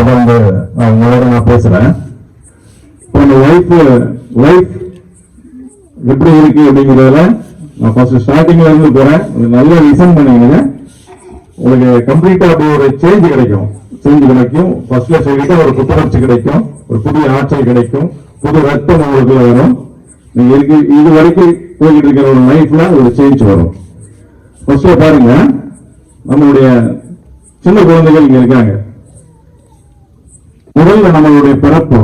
தொடர்ந்து உங்களோட நான் பேசுறேன். இப்போ லைஃப் எப்படி இருக்கு அப்படிங்கிறதுல நான் ஃபர்ஸ்ட் ஸ்டார்டிங்ல இருந்து போறேன். நல்லா லிசன் பண்ணீங்க, உங்களுக்கு கம்ப்ளீட்டா அப்படி ஒரு சேஞ்ச் கிடைக்கும். ஃபர்ஸ்ட்ல சொல்லிட்டு ஒரு புத்துணர்ச்சி கிடைக்கும், ஒரு புதிய ஆற்றல் கிடைக்கும், புது ரத்தம் உங்களுக்கு வரும். நீங்க இது வரைக்கும் போய்கிட்டு இருக்கிற ஒரு லைஃப்ல ஒரு சேஞ்ச் வரும். ஃபர்ஸ்ட்ல பாருங்க, நம்மளுடைய சின்ன குழந்தைகள் இங்க இருக்காங்க. முதல்ல நம்மளுடைய பிறப்பு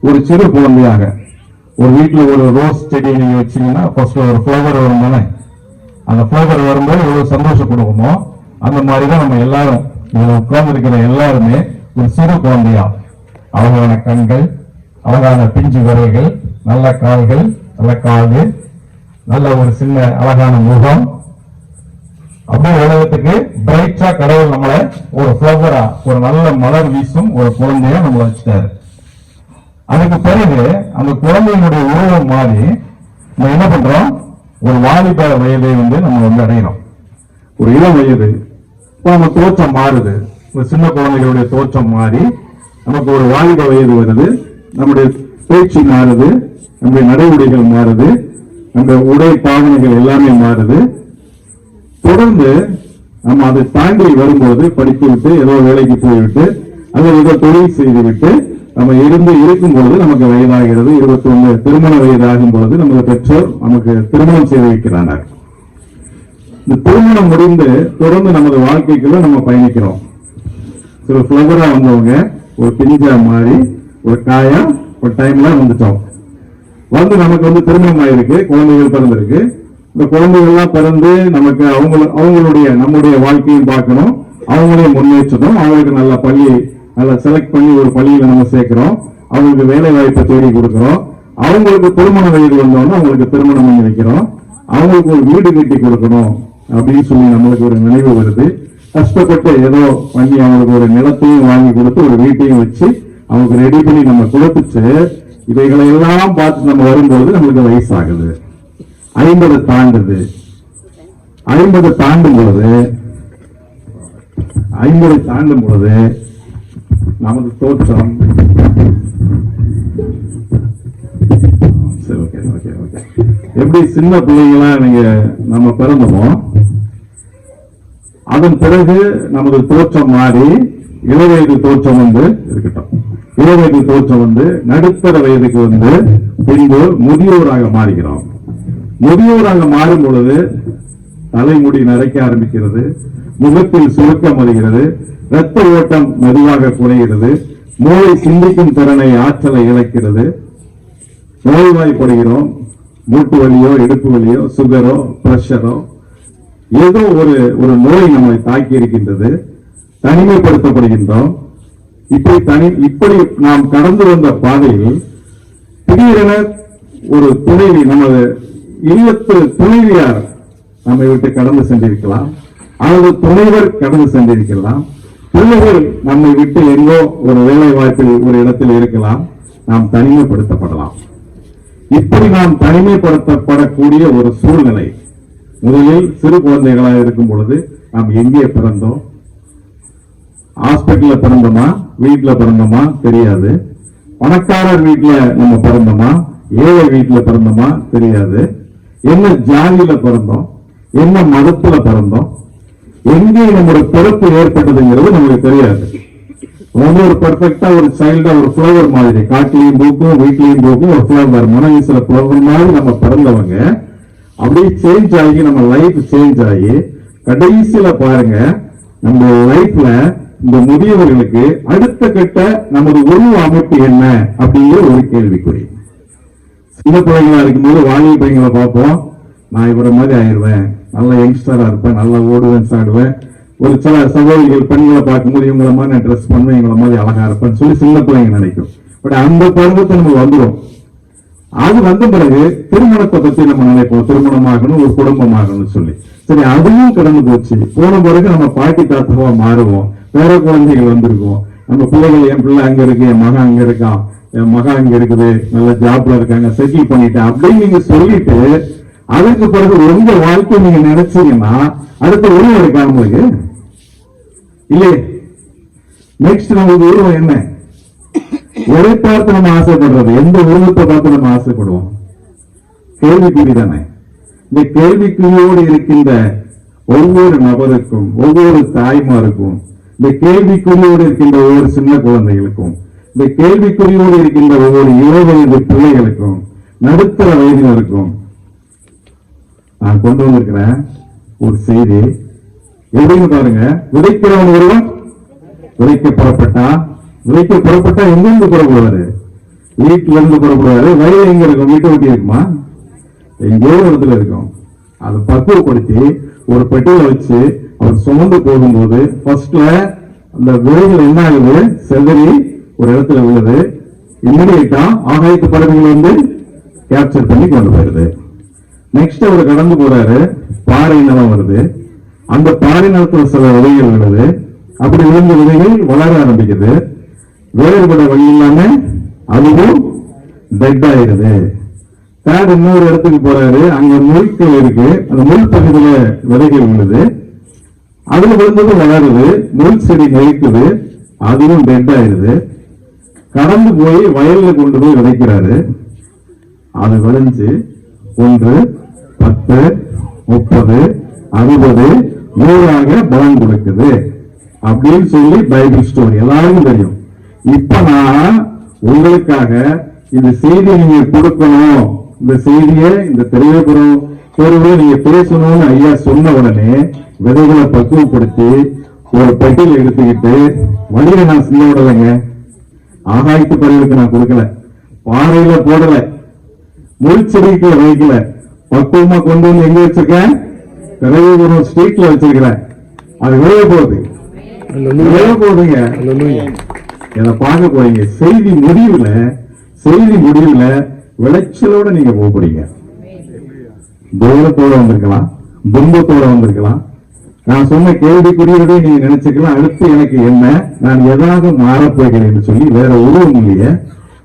ஒரு சிறு குழந்தையாக ஒரு வீட்டுல ஒரு ரோஸ் செடி நீங்க வச்சீங்கன்னா ஃபர்ஸ்ட் ஒரு ஃபிளவர் வரும் தானே. அந்த ஃபிளவர் வரும்போது எவ்வளவு சந்தோஷப்படுவோமோ அந்த மாதிரிதான் நம்ம எல்லாரும் உட்கார்ந்து இருக்கிற எல்லாருமே ஒரு சிறு குழந்தையா, அழகான கண்கள், அழகான பிஞ்சு விரைகள், நல்ல கால்கள், நல்ல காது, நல்ல ஒரு சின்ன அழகான முகம், அப்படியே உலகத்துக்கு பிரைட்டா கடவுள் நம்மளை ஒரு ஃபிளவரா ஒரு நல்ல மலர் வீசும் ஒரு குழந்தைய நம்மளை வச்சுட்டாரு. அதுக்கு பிறகு அந்த குழந்தையினுடைய உருவம் மாறி நம்ம என்ன பண்றோம், ஒரு வாலிப வயதை நம்ம அடைகிறோம். ஒரு இளம் வயது இப்போ நம்ம தோற்றம் மாறுது. ஒரு சின்ன குழந்தைகளுடைய தோற்றம் மாறி நமக்கு ஒரு வாலிப வயது வருது. நம்முடைய பேச்சு மாறுது, நம்முடைய நடவடிக்கைகள் மாறுது, நம்ம உடை பாவனைகள் எல்லாமே மாறுது. தொடர்ந்து நம்ம அதை தாண்டி வரும்போது படித்து விட்டு ஏதோ வேலைக்கு போய்விட்டு அல்லது ஏதோ தொழில் செய்துவிட்டு நம்ம இருக்கும் பொழுது நமக்கு வயதாகிறது. 21 திருமண வயதாகும் பொழுது நமது பெற்றோர் நமக்கு திருமணம் செய்து வைக்கிறார்கள். இந்த திருமணம் முடிந்து தொடர்ந்து நமது வாழ்க்கைக்குள்ள நம்ம பயணிக்கிறோம். சில பிளவரா வந்தவங்க ஒரு பிஞ்சா மாறி ஒரு காயா ஒரு டைம்ல வந்துட்டோம். நமக்கு திருமணம் ஆயிருக்கு, குழந்தைகள் பிறந்திருக்கு. இந்த குழந்தைகள்லாம் பிறந்து நமக்கு அவங்களுடைய நம்முடைய வாழ்க்கையும் பார்க்கணும், அவங்களையும் முன்னேற்றணும். அவங்களுக்கு நல்ல பள்ளி நல்லா செலக்ட் பண்ணி ஒரு பள்ளியில நம்ம சேர்க்கிறோம், அவங்களுக்கு வேலை வாய்ப்பை தேடி கொடுக்கிறோம். அவங்களுக்கு திருமண வயது வந்தோம்னா அவங்களுக்கு திருமணம் பண்ணி வைக்கிறோம். அவங்களுக்கு ஒரு வீடு கட்டி கொடுக்கணும் அப்படின்னு சொல்லி நம்மளுக்கு ஒரு நினைவு வருது. கஷ்டப்பட்டு ஏதோ பண்ணி அவங்களுக்கு ஒரு நிலத்தையும் வாங்கி கொடுத்து ஒரு வீட்டையும் வச்சு அவங்களுக்கு ரெடி பண்ணி நம்ம கொடுத்துச்சு. இவைகளை எல்லாம் பார்த்து நம்ம வரும்போது நம்மளுக்கு வயசாகுது. 50 தாண்டுது. 50 தாண்டும் பொழுது நமது தோற்றம் எப்படி சின்ன பிள்ளைங்களா நம்ம பிறந்தோமோ அதன் பிறகு நமது தோற்றம் மாறி இளவயது தோற்றம் இருக்கட்டும். இளவயது தோற்றம் நடுத்தர வயதுக்கு பின்பு முதியோராக மாறுகிறோம். முதியோராக மாறும் பொழுது தலைமுடி நரைக்க ஆரம்பிக்கிறது, முகத்தில் சுருக்கம் வருகிறது, இரத்த ஓட்டம் மெதுவாக குறைகிறது, மூளை சிந்திக்கும் திறனை ஆற்றலை இழக்கிறது, நோய்வாய்ப்படுகிறோம். மூட்டு வலியோ இடுப்பு வலியோ சுகரோ பிரஷரோ ஏதோ ஒரு நோய் நம்மை தாக்கி இருக்கின்றது. தனிமைப்படுத்தப்படுகின்றோம். இப்படி நாம் கடந்து வந்த பாதையில் திடீரென ஒரு துணைவி, நமது இல்லத்து துணைவியார் நம்மை விட்டு கடந்து சென்றிருக்கலாம், அல்லது துணைவர் கடந்து சென்றிருக்கலாம், பிள்ளைகள் நம்மை விட்டு எங்கோ ஒரு வேலை வாய்ப்பில் ஒரு இடத்தில் இருக்கலாம். நாம் தனிமைப்படுத்தப்படலாம். இப்படி நாம் தனிமைப்படுத்தப்படக்கூடிய ஒரு சூழ்நிலை. முதலில் சிறு குழந்தைகளாக இருக்கும் பொழுது நாம் எங்கே பிறந்தோம், ஹாஸ்பிட்டல்ல பிறந்தோமா, வீட்டுல பிறந்தோமா தெரியாது. பணக்காரர் வீட்டுல நம்ம பிறந்தோமா, ஏழை வீட்டுல பிறந்தோமா தெரியாது. என்ன ஜாதியில பிறந்தோம், என்ன மதத்துல பிறந்தோம், எங்கே நம்முடைய பிறப்பு ஏற்பட்டதுங்கிறது நமக்கு தெரியாது. ஒரு பர்ஃபெக்டா ஒரு சைல்டா ஒரு ஃபிளவர் மாதிரி காட்டிலையும் பூக்கும் வீட்லையும் பூக்கும் ஒரு ஃபிளவர் மனவீசில ஃபிளவர் மாதிரி நம்ம பிறந்தவங்க அப்படியே சேஞ்ச் ஆகி நம்ம லைஃப் சேஞ்ச் ஆகி கடைசியில பாருங்க நம்ம லைஃப்ல இந்த முதியவர்களுக்கு அடுத்த கட்ட நமது உருவ அமைப்பு என்ன அப்படிங்கிற ஒரு கேள்விக்குறி. சின்ன பிள்ளைங்களா இருக்கும்போது வாலிப பையங்களை பார்ப்போம், நான் இவர மாதிரி ஆயிடுவேன், நல்ல யங்ஸ்டரா இருப்பேன், நல்லா ஓடுவேன் சாடுவேன். ஒரு சில சகோதரிகள் பெண்களை பார்க்கும்போது இவங்கள மாதிரி நான் ட்ரெஸ் பண்ணுவேன், இவங்கள மாதிரி அழகா இருப்பேன்னு சொல்லி சின்ன பிள்ளைங்க நினைக்கும். பட் அந்த பருவத்தை நம்ம வந்துடும். அது வந்த பிறகு திருமணத்தை பத்தி நம்ம நினைப்போம், திருமணமாகணும் ஒரு குடும்பமாகணும்னு சொல்லி. சரி, அதுவும் கடந்து போச்சு. போன பிறகு நம்ம பாட்டி தாத்தாவா மாறுவோம், வேற குழந்தைகள் வந்திருக்கோம். நம்ம பிள்ளைகள், என் பிள்ளை அங்க இருக்கு, என் மகன் அங்க இருக்கான், என் மகன் அங்க இருக்குது, நல்ல ஜாப்ல இருக்காங்க, செட்டில் பண்ணிட்டேன் அப்படின்னு நீங்க சொல்லிட்டு அதுக்கு பிறகு உங்க வாழ்க்கை நீங்க நினைச்சீங்கன்னா அடுத்த உறவு இருக்காங்க இல்லையே. நெக்ஸ்ட் நமக்கு உருவம் என்ன? எதை பார்த்து நம்ம ஆசைப்படுறது? எந்த உருவத்தை பார்த்து நம்ம ஆசைப்படுவோம்? கேள்விக்குறி தானே. இந்த கேள்விக்குறியோடு இருக்கின்ற ஒவ்வொரு நபருக்கும், ஒவ்வொரு தாய்மாருக்கும், இந்த கேள்விக்குறியோடு இருக்கின்ற ஒவ்வொரு சின்ன குழந்தைகளுக்கும், இந்த கேள்விக்குறியோடு இருக்கின்ற ஒவ்வொரு இளவயது பிள்ளைகளுக்கும், நடுத்தர வயதினருக்கும் நான் கொண்டு வந்திருக்கிறேன் ஒரு செய்தி. எப்படின்னு பாருங்க. விதைக்கிறவன் ஒருவன் விதைக்க புறப்பட்டா எங்கிருந்து புறப்படுவாரு? வீட்டுல இருந்து புறப்படுவாரு. வயல் எங்க இருக்கும்? வீட்டை ஒட்டி இருக்குமா? எங்கேயோ ஒரு இடத்துல இருக்கும். அதை பக்குவப்படுத்தி ஒரு பெட்டியில வச்சு அவர் சுமந்து போகும்போது ஃபர்ஸ்ட்ல அந்த விதைகள் என்ன ஆகுது? செதறி ஒரு இடத்துல உள்ளது. இம்மிடியேட்டா ஆகாயத்து பறவைகள் வந்து கேப்சர் பண்ணி கொண்டு போயிருது. நெக்ஸ்ட் அவர் கடந்து போறாரு. பாறை நிலம் வருது. அந்த பாறை நிலத்துல சில விதைகள் விழுது. அப்படி விழுந்த விதைகள் வளர ஆரம்பிக்குது. வேறுபட வழி இல்லாம அதுவும் டெட் ஆயிருது. தேர்ட் இன்னொரு இடத்துக்கு போறாரு. அங்க முள்கள் இருக்கு. அந்த முள் பகுதியில விதைகள் விழுது. அதுல விழுந்தது வளருது. முள் செடி நெருக்குது. அதுவும் டெட் ஆயிருது. கடந்து போய் வயல்ல கொண்டு போய் விதைக்கிறாரு. அது விளைஞ்சு 1, 10, 30, 60, 100 பலன் கொடுக்குது அப்படின்னு சொல்லி பைபிள் ஸ்டோரி எல்லாருக்கும் தெரியும். இப்ப நான் உங்களுக்காக இந்த செய்தியை நீங்க கொடுக்கணும், இந்த செய்தியை இந்த தெளிவுபுறம் தேர்வுல நீங்க பேசணும்னு ஐயா சொன்ன உடனே விதைகளை பக்குவப்படுத்தி ஒரு பெட்டியில் எடுத்துக்கிட்டு வழியில நான் செய்ய விடலைங்க. ஆகாயத்து பறவைக்கு நான் கொடுக்கல, பாறையில போடல, முள்செடிக்கு வைக்கல, பக்குவமா கொண்டு வந்து எங்க வச்சிருக்கேன்? தெளிவுபுறம் ஸ்ட்ரீட்ல வச்சிருக்கிறேன். அது விளைய போகுதுங்க. இதை பார்க்க போறீங்க. செய்தி முடிவுல விளைச்சலோட நீங்க போறீங்க. தூரத்தோட வந்திருக்கலாம், துன்பத்தோட வந்திருக்கலாம். நான் சொன்ன கேள்விக்குறியோட நீங்க நினைச்சுக்கலாம், அடுத்து எனக்கு என்ன, நான் எதாக மாறப்போகிறேன் சொல்லி வேற உருவம் இல்லையே,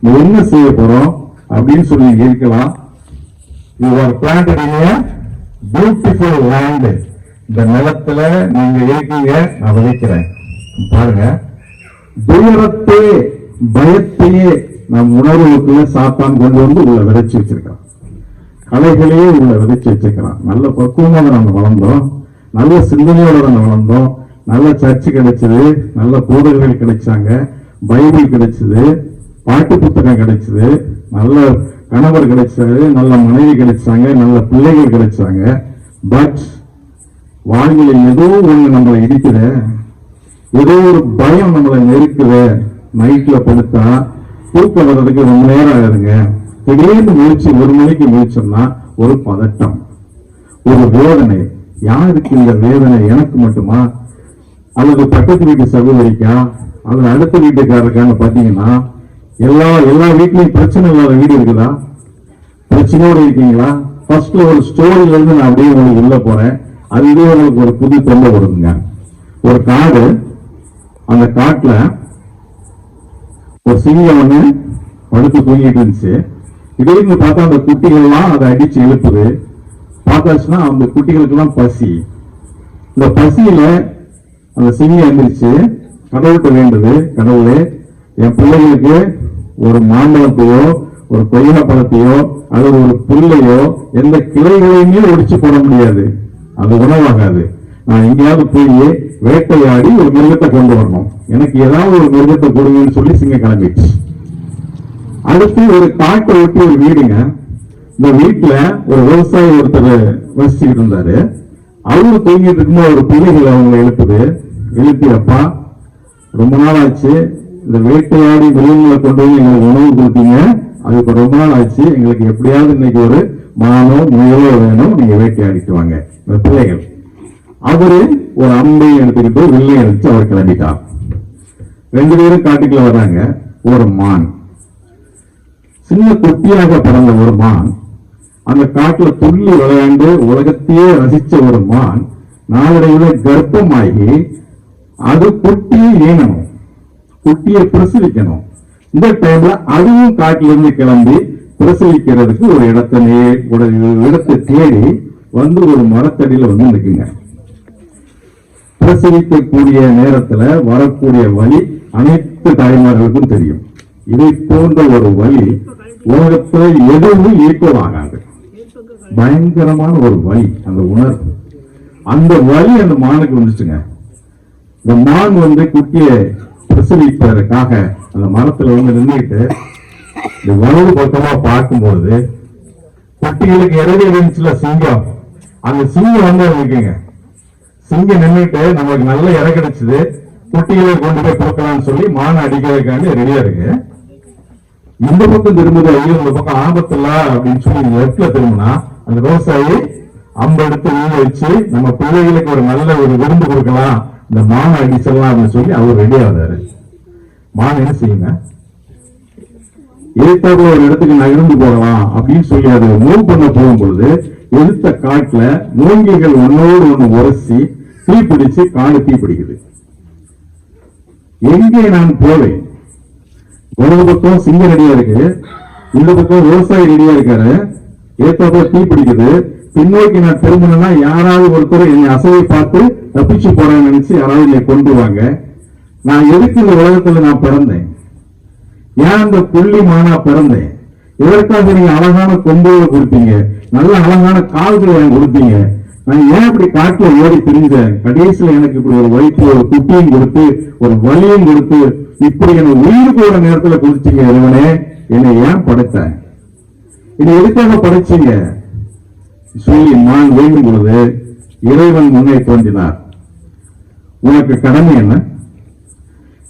நீ என்ன செய்ய போறோம் அப்படின்னு சொல்லி இருக்கலாம். You are planted in a beautiful land. இந்த நிலத்துல நீங்க இருக்கீங்க, நான் விதைக்கிறேன். பாருங்க, தூரத்தே பயத்தையே நம் உணர்வுக்குள்ள சாத்தான் கொண்டு வந்து உள்ள விதைச்சு வச்சிருக்கான். கலைகளையே உள்ள விதைச்சு வச்சிருக்கிறான். நல்ல பக்குவமா நம்ம வளர்ந்தோம், நல்ல சிந்தனையோட நம்ம வளர்ந்தோம், நல்ல சர்ச்சு கிடைச்சது, நல்ல போதகர்கள் கிடைச்சாங்க, பைபிள் கிடைச்சது, பாட்டு புத்தகம் கிடைச்சது, நல்ல கணவர் கிடைச்சாரு, நல்ல மனைவி கிடைச்சாங்க, நல்ல பிள்ளைகள் கிடைச்சாங்க. பட் வாழ்க்கையில ஏதோ ஒண்ணு நம்மளை இடிக்குத, ஏதோ ஒரு பயம் நம்மளை நெருக்குது. நைட்ல படுத்தா தூக்கம் வர்றதுக்கு ரொம்ப நேரம் ஆகுதுங்க. திடீர்னு முழிச்சு 1 மணிக்கு முழிச்சோம்னா ஒரு பதட்டம், ஒரு வேதனை. யாருக்கு இந்த வேதனை? எனக்கு மட்டுமா, அல்லது பக்கத்து வீட்டு சகோதரிக்கா, அல்லது அடுத்த வீட்டுக்காரருக்கான்னு பாத்தீங்கன்னா எல்லா வீட்லயும் பிரச்சனை இல்லாத வீடு இருக்குதா? பிரச்சனையோட இருக்கீங்களா? ஃபர்ஸ்ட்ல ஒரு ஸ்டோரியில இருந்து நான் அப்படியே உங்களுக்கு உள்ள போறேன். அதுவே உங்களுக்கு ஒரு புது தொல்லை வருதுங்க. ஒரு காடு, அந்த காட்டுல ஒரு சிங்கம் ஒண்ணு படுத்து தூங்கிட்டு இருந்துச்சு. திடீர்னு பார்த்தா அந்த குட்டிகள் எல்லாம் அதை அடிச்சு எழுப்புது. பார்த்தாச்சுன்னா அந்த குட்டிகளுக்கு எல்லாம் பசி. இந்த பசியில அந்த சிங்கம் எந்திரிச்சு கடவுள்கிட்ட வேண்டுது, கடவுளே என் பிள்ளைகளுக்கு ஒரு மாம்பழத்தையோ ஒரு கொய்யா பழத்தையோ அல்லது ஒரு புல்லையோ எந்த கிளைகளையுமே ஒடிச்சு போட முடியாது, அது உணவாகாது. நான் எங்கேயாவது போய் வேட்டையாடி ஒரு மிருகத்தை கொண்டு வரணும், எனக்கு ஏதாவது ஒரு மிருகத்தை கொடுங்கன்னு சொல்லி சிங்கம் கிளம்பிடுச்சு. அடுத்து ஒரு காட்டை ஒட்டி ஒரு வீடுங்க. இந்த வீட்டுல ஒரு விவசாயி ஒருத்தர் வசிச்சுக்கிட்டு இருந்தாரு. அவரு தூங்கிட்டு இருக்கும்போது ஒரு பிள்ளைகள் அவங்க எழுப்பி, அப்பா ரொம்ப நாள் ஆச்சு, இந்த வேட்டையாடி மிருகங்களை கொண்டு வந்து எங்களுக்கு உணவு கொடுத்தீங்க, அது இப்ப ரொம்ப நாள் ஆச்சு, எங்களுக்கு எப்படியாவது இன்னைக்கு ஒரு மானோ முயலோ வேணும், நீங்க வேட்டையாடிட்டு வாங்க. இந்த பிள்ளைகள் அவரு ஒரு அம்பையும் எடுத்துக்கிட்டு வில்லையும் எடுத்து அவர் கிளம்பிட்டார். 2 பேரும் காட்டுக்குள்ள வர்றாங்க. ஒரு மான், சின்ன குட்டியாக பிறந்த ஒரு மான், அந்த காட்டுல துள்ளி விளையாண்டு உலகத்தையே ரசிச்ச ஒரு மான் நாளடைவுல கர்ப்பமாகி அது குட்டியை ஈனணும், குட்டியை பிரசவிக்கணும். இந்த டைம்ல அதுவும் காட்டில இருந்து கிளம்பி பிரசவிக்கிறதுக்கு ஒரு இடத்தை தேடி வந்து ஒரு மரத்தடியில வந்து நிற்குங்க. பிரசவிக்கக்கூடிய நேரத்துல வரக்கூடிய வழி அனைத்து தாய்மார்களுக்கும் தெரியும். இதை போன்ற ஒரு வலி உலகத்தில் எதுவும் ஈக்குவல் ஆகாது. பயங்கரமான ஒரு வலி, அந்த உணர்வு, அந்த வலி அந்த மானுக்கு வந்துச்சுங்க. இந்த மான் குட்டியை பிரசவிப்பதற்காக அந்த மரத்துல நின்றுட்டு இந்த வலது பக்கமா பார்க்கும்போது குட்டிகளுக்கு இறங்கி இருந்துச்சுல சிங்கம், அந்த சிங்கம் இருக்குங்க. சிங்கம் நின்றுட்டு நமக்கு நல்ல இறை கிடைச்சது, குட்டிகளை கொண்டு போய் கொடுக்கலாம்னு சொல்லி மானை அடிக்கிறதுக்காண்டி ரெடியா இருக்கு. இந்த பக்கம் திரும்புது, ஐயோ இந்த பக்கம் ஆபத்துல அப்படின்னு சொல்லி லெப்ட்ல திரும்பினா அந்த விவசாயி அம்பெடுத்து வீடு வச்சு நம்ம பிள்ளைகளுக்கு ஒரு நல்ல ஒரு விருந்து கொடுக்கலாம், இந்த மானை அடிச்சிடலாம் அப்படின்னு சொல்லி அவர் ரெடி ஆகுறாரு. மான் என்ன செய்யுங்க, ஏத்தாப்புல ஒரு இடத்துக்கு நகர்ந்து போகலாம் அப்படின்னு சொல்லி அதை மூவ் பண்ண போகும்பொழுது எடுத்த காட்டுல மூங்கில்கள் ஒன்னோடு ஒண்ணு உரசி தீப்பிடிச்சு காடு தீப்பிடிக்குது. எங்கே நான் போவேன்? ஒரு பக்கம் சிங்கம் ரெடியா இருக்கு, இந்த பக்கம் விவசாயி ரெடியா இருக்காரு, ஏத்தாப்புல தீ பிடிக்குது. பின்னோக்கி நான் திரும்பினா யாராவது ஒருத்தர் என்னை அசைவை பார்த்து தப்பிச்சு போறேன்னு நினைச்சு யாராவது என்னை கொண்டு வாங்க. நான் எதுக்கு இந்த உலகத்துல நான் பிறந்தேன்? ஏன் இந்த புள்ளி மானா பிறந்தேன்? இதற்காக நீங்க அழகான கொம்புகளை கொடுத்தீங்க, நல்ல அழகான கால்களை எனக்கு கொடுத்தீங்க. நான் ஏன் இப்படி காட்டுல ஓடி திரிஞ்சேன்? கடைசியில் எனக்கு இப்படி ஒரு வயிற்று ஒரு குட்டியும் கொடுத்து ஒரு வலியும் கொடுத்து இப்படி என்ன உயிர் போற நேரத்துல கொடுத்தீங்க. இறைவனே, என்னை ஏன் படைத்த? இதை எதுக்காக படைச்சீங்க சொல்லி நான் வேண்டும் பொழுது இறைவன் முன்னே தோன்றினார். உனக்கு கடமை என்ன?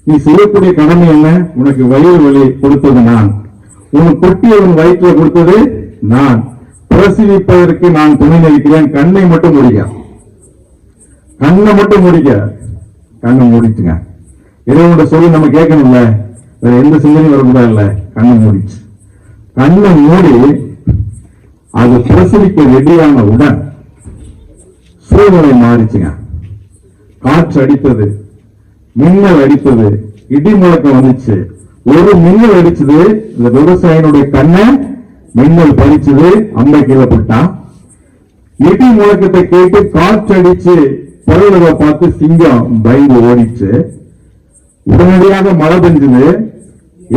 நீ செய்யக்கூடிய கடமை என்ன? உனக்கு வயிறு வலி கொடுத்தது நான், உனக்கு குட்டியை உன் வயிற்றுல கொடுத்தது நான், பிரசவிப்பதற்கு நான் துணை நிற்கிறேன். கண்ணை மட்டும் முடிக்க, கண்ணை மட்டும் முடிக்க, கண்ணை முடிச்சுங்க. இறைவனோட சொல்லி நம்ம கேட்கணும்ல, வேற எந்த சிந்தனையும் வரக்கூடாது இல்ல. கண்ணை மூடிச்சு, கண்ணை மூடி அது பிரசவிக்க ரெடியான உடன் சூழ்நிலை மாறிச்சுங்க. காற்று அடித்தது, மின்னல் அடித்தது, இடி முழக்கம் வந்துச்சு. ஒரு மின்னல் அடிச்சது, இந்த விவசாயினுடைய கண்ணை மின்னல் பறிச்சது, அம்மை கீழே போட்டான். இடி முழக்கத்தை கேட்டு காற்று அடிச்சு பருவதை பார்த்து சிங்கம் பயந்து ஓடிச்சு. உடனடியாக மழை பெஞ்சது,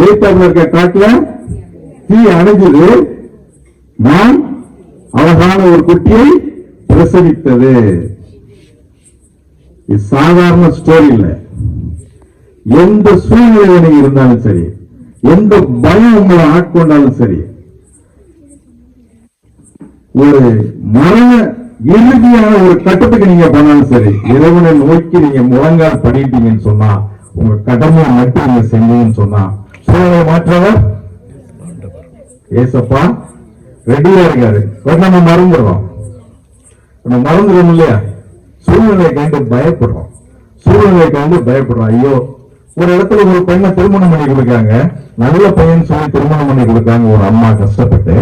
ஏத்தாப்புல இருக்க காட்டுல தீ அணைஞ்சது. நான் அழகான ஒரு குட்டியை பிரசவித்தது. இது சாதாரண ஸ்டோரி இல்ல. எந்த சூழ்நிலையில நீங்க இருந்தாலும் சரி, எந்த பயம் உங்களை ஆட்கொண்டாலும் சரி, ஒரு மரண இறுதியான ஒரு கட்டத்துக்கு நீங்க போனாலும் சரி, இறைவனை நோக்கி நீங்க முழங்கால் படிட்டீங்கன்னு சொன்னா, உங்க கடமையை மட்டும் நீங்க செஞ்சீங்கன்னு சொன்னா, சூழ்நிலை மாற்றவர் ஏசப்பா ரெடியா இருக்காரு. நம்ம மறந்துடுறோம், நம்ம மறந்துடுறோம் இல்லையா? சூழ்நிலையை கண்டு பயப்படுறோம், சூழ்நிலையை கண்டு பயப்படுறோம். ஐயோ, ஒரு இடத்துல ஒரு பெண்ணை திருமணம் பண்ணி கொடுக்காங்க, நல்ல பையன் சொல்லி திருமணம் பண்ணி கொடுக்காங்க. ஒரு அம்மா கஷ்டப்பட்டு,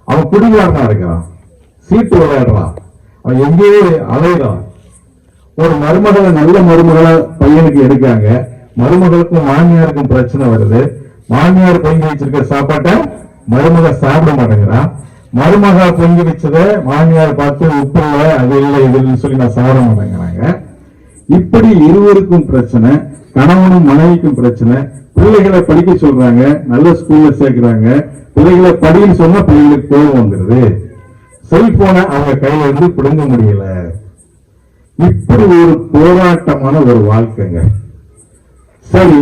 அவன் குடிகாரனா இருக்கான், சீட்டு விளையாடுறான், அவன் எங்கேயே அலையிறான். ஒரு மருமகளை, நல்ல மருமகளை பையனுக்கு எடுக்காங்க. மருமகளுக்கும் மாமியாருக்கும் பிரச்சனை வருது. மாமியார் பொங்கி வச்சிருக்க சாப்பாட்டை மருமக சாப்பிட மாட்டேங்கிறான். மருமக பொங்கி வச்சத மாமியார் பார்த்து உப்பு இல்லை, அது இல்லை, இது சொல்லி நான் சாப்பிட மாட்டேங்கிறாங்க. இப்படி இருவருக்கும் பிரச்சனை, கணவனும் மனைவிக்கும் பிரச்சனை. பிள்ளைகளை படிக்க சொல்றாங்க, நல்ல ஸ்கூல்ல சேர்க்கிறாங்க. பிள்ளைகளை படின்னு சொன்னா பிள்ளைகளுக்கு கோபம் வந்துருது. செல்போனை அவங்க கையில இருந்து பிடுங்க முடியல. இப்படி ஒரு போராட்டமான ஒரு வாழ்க்கைங்க. சரி,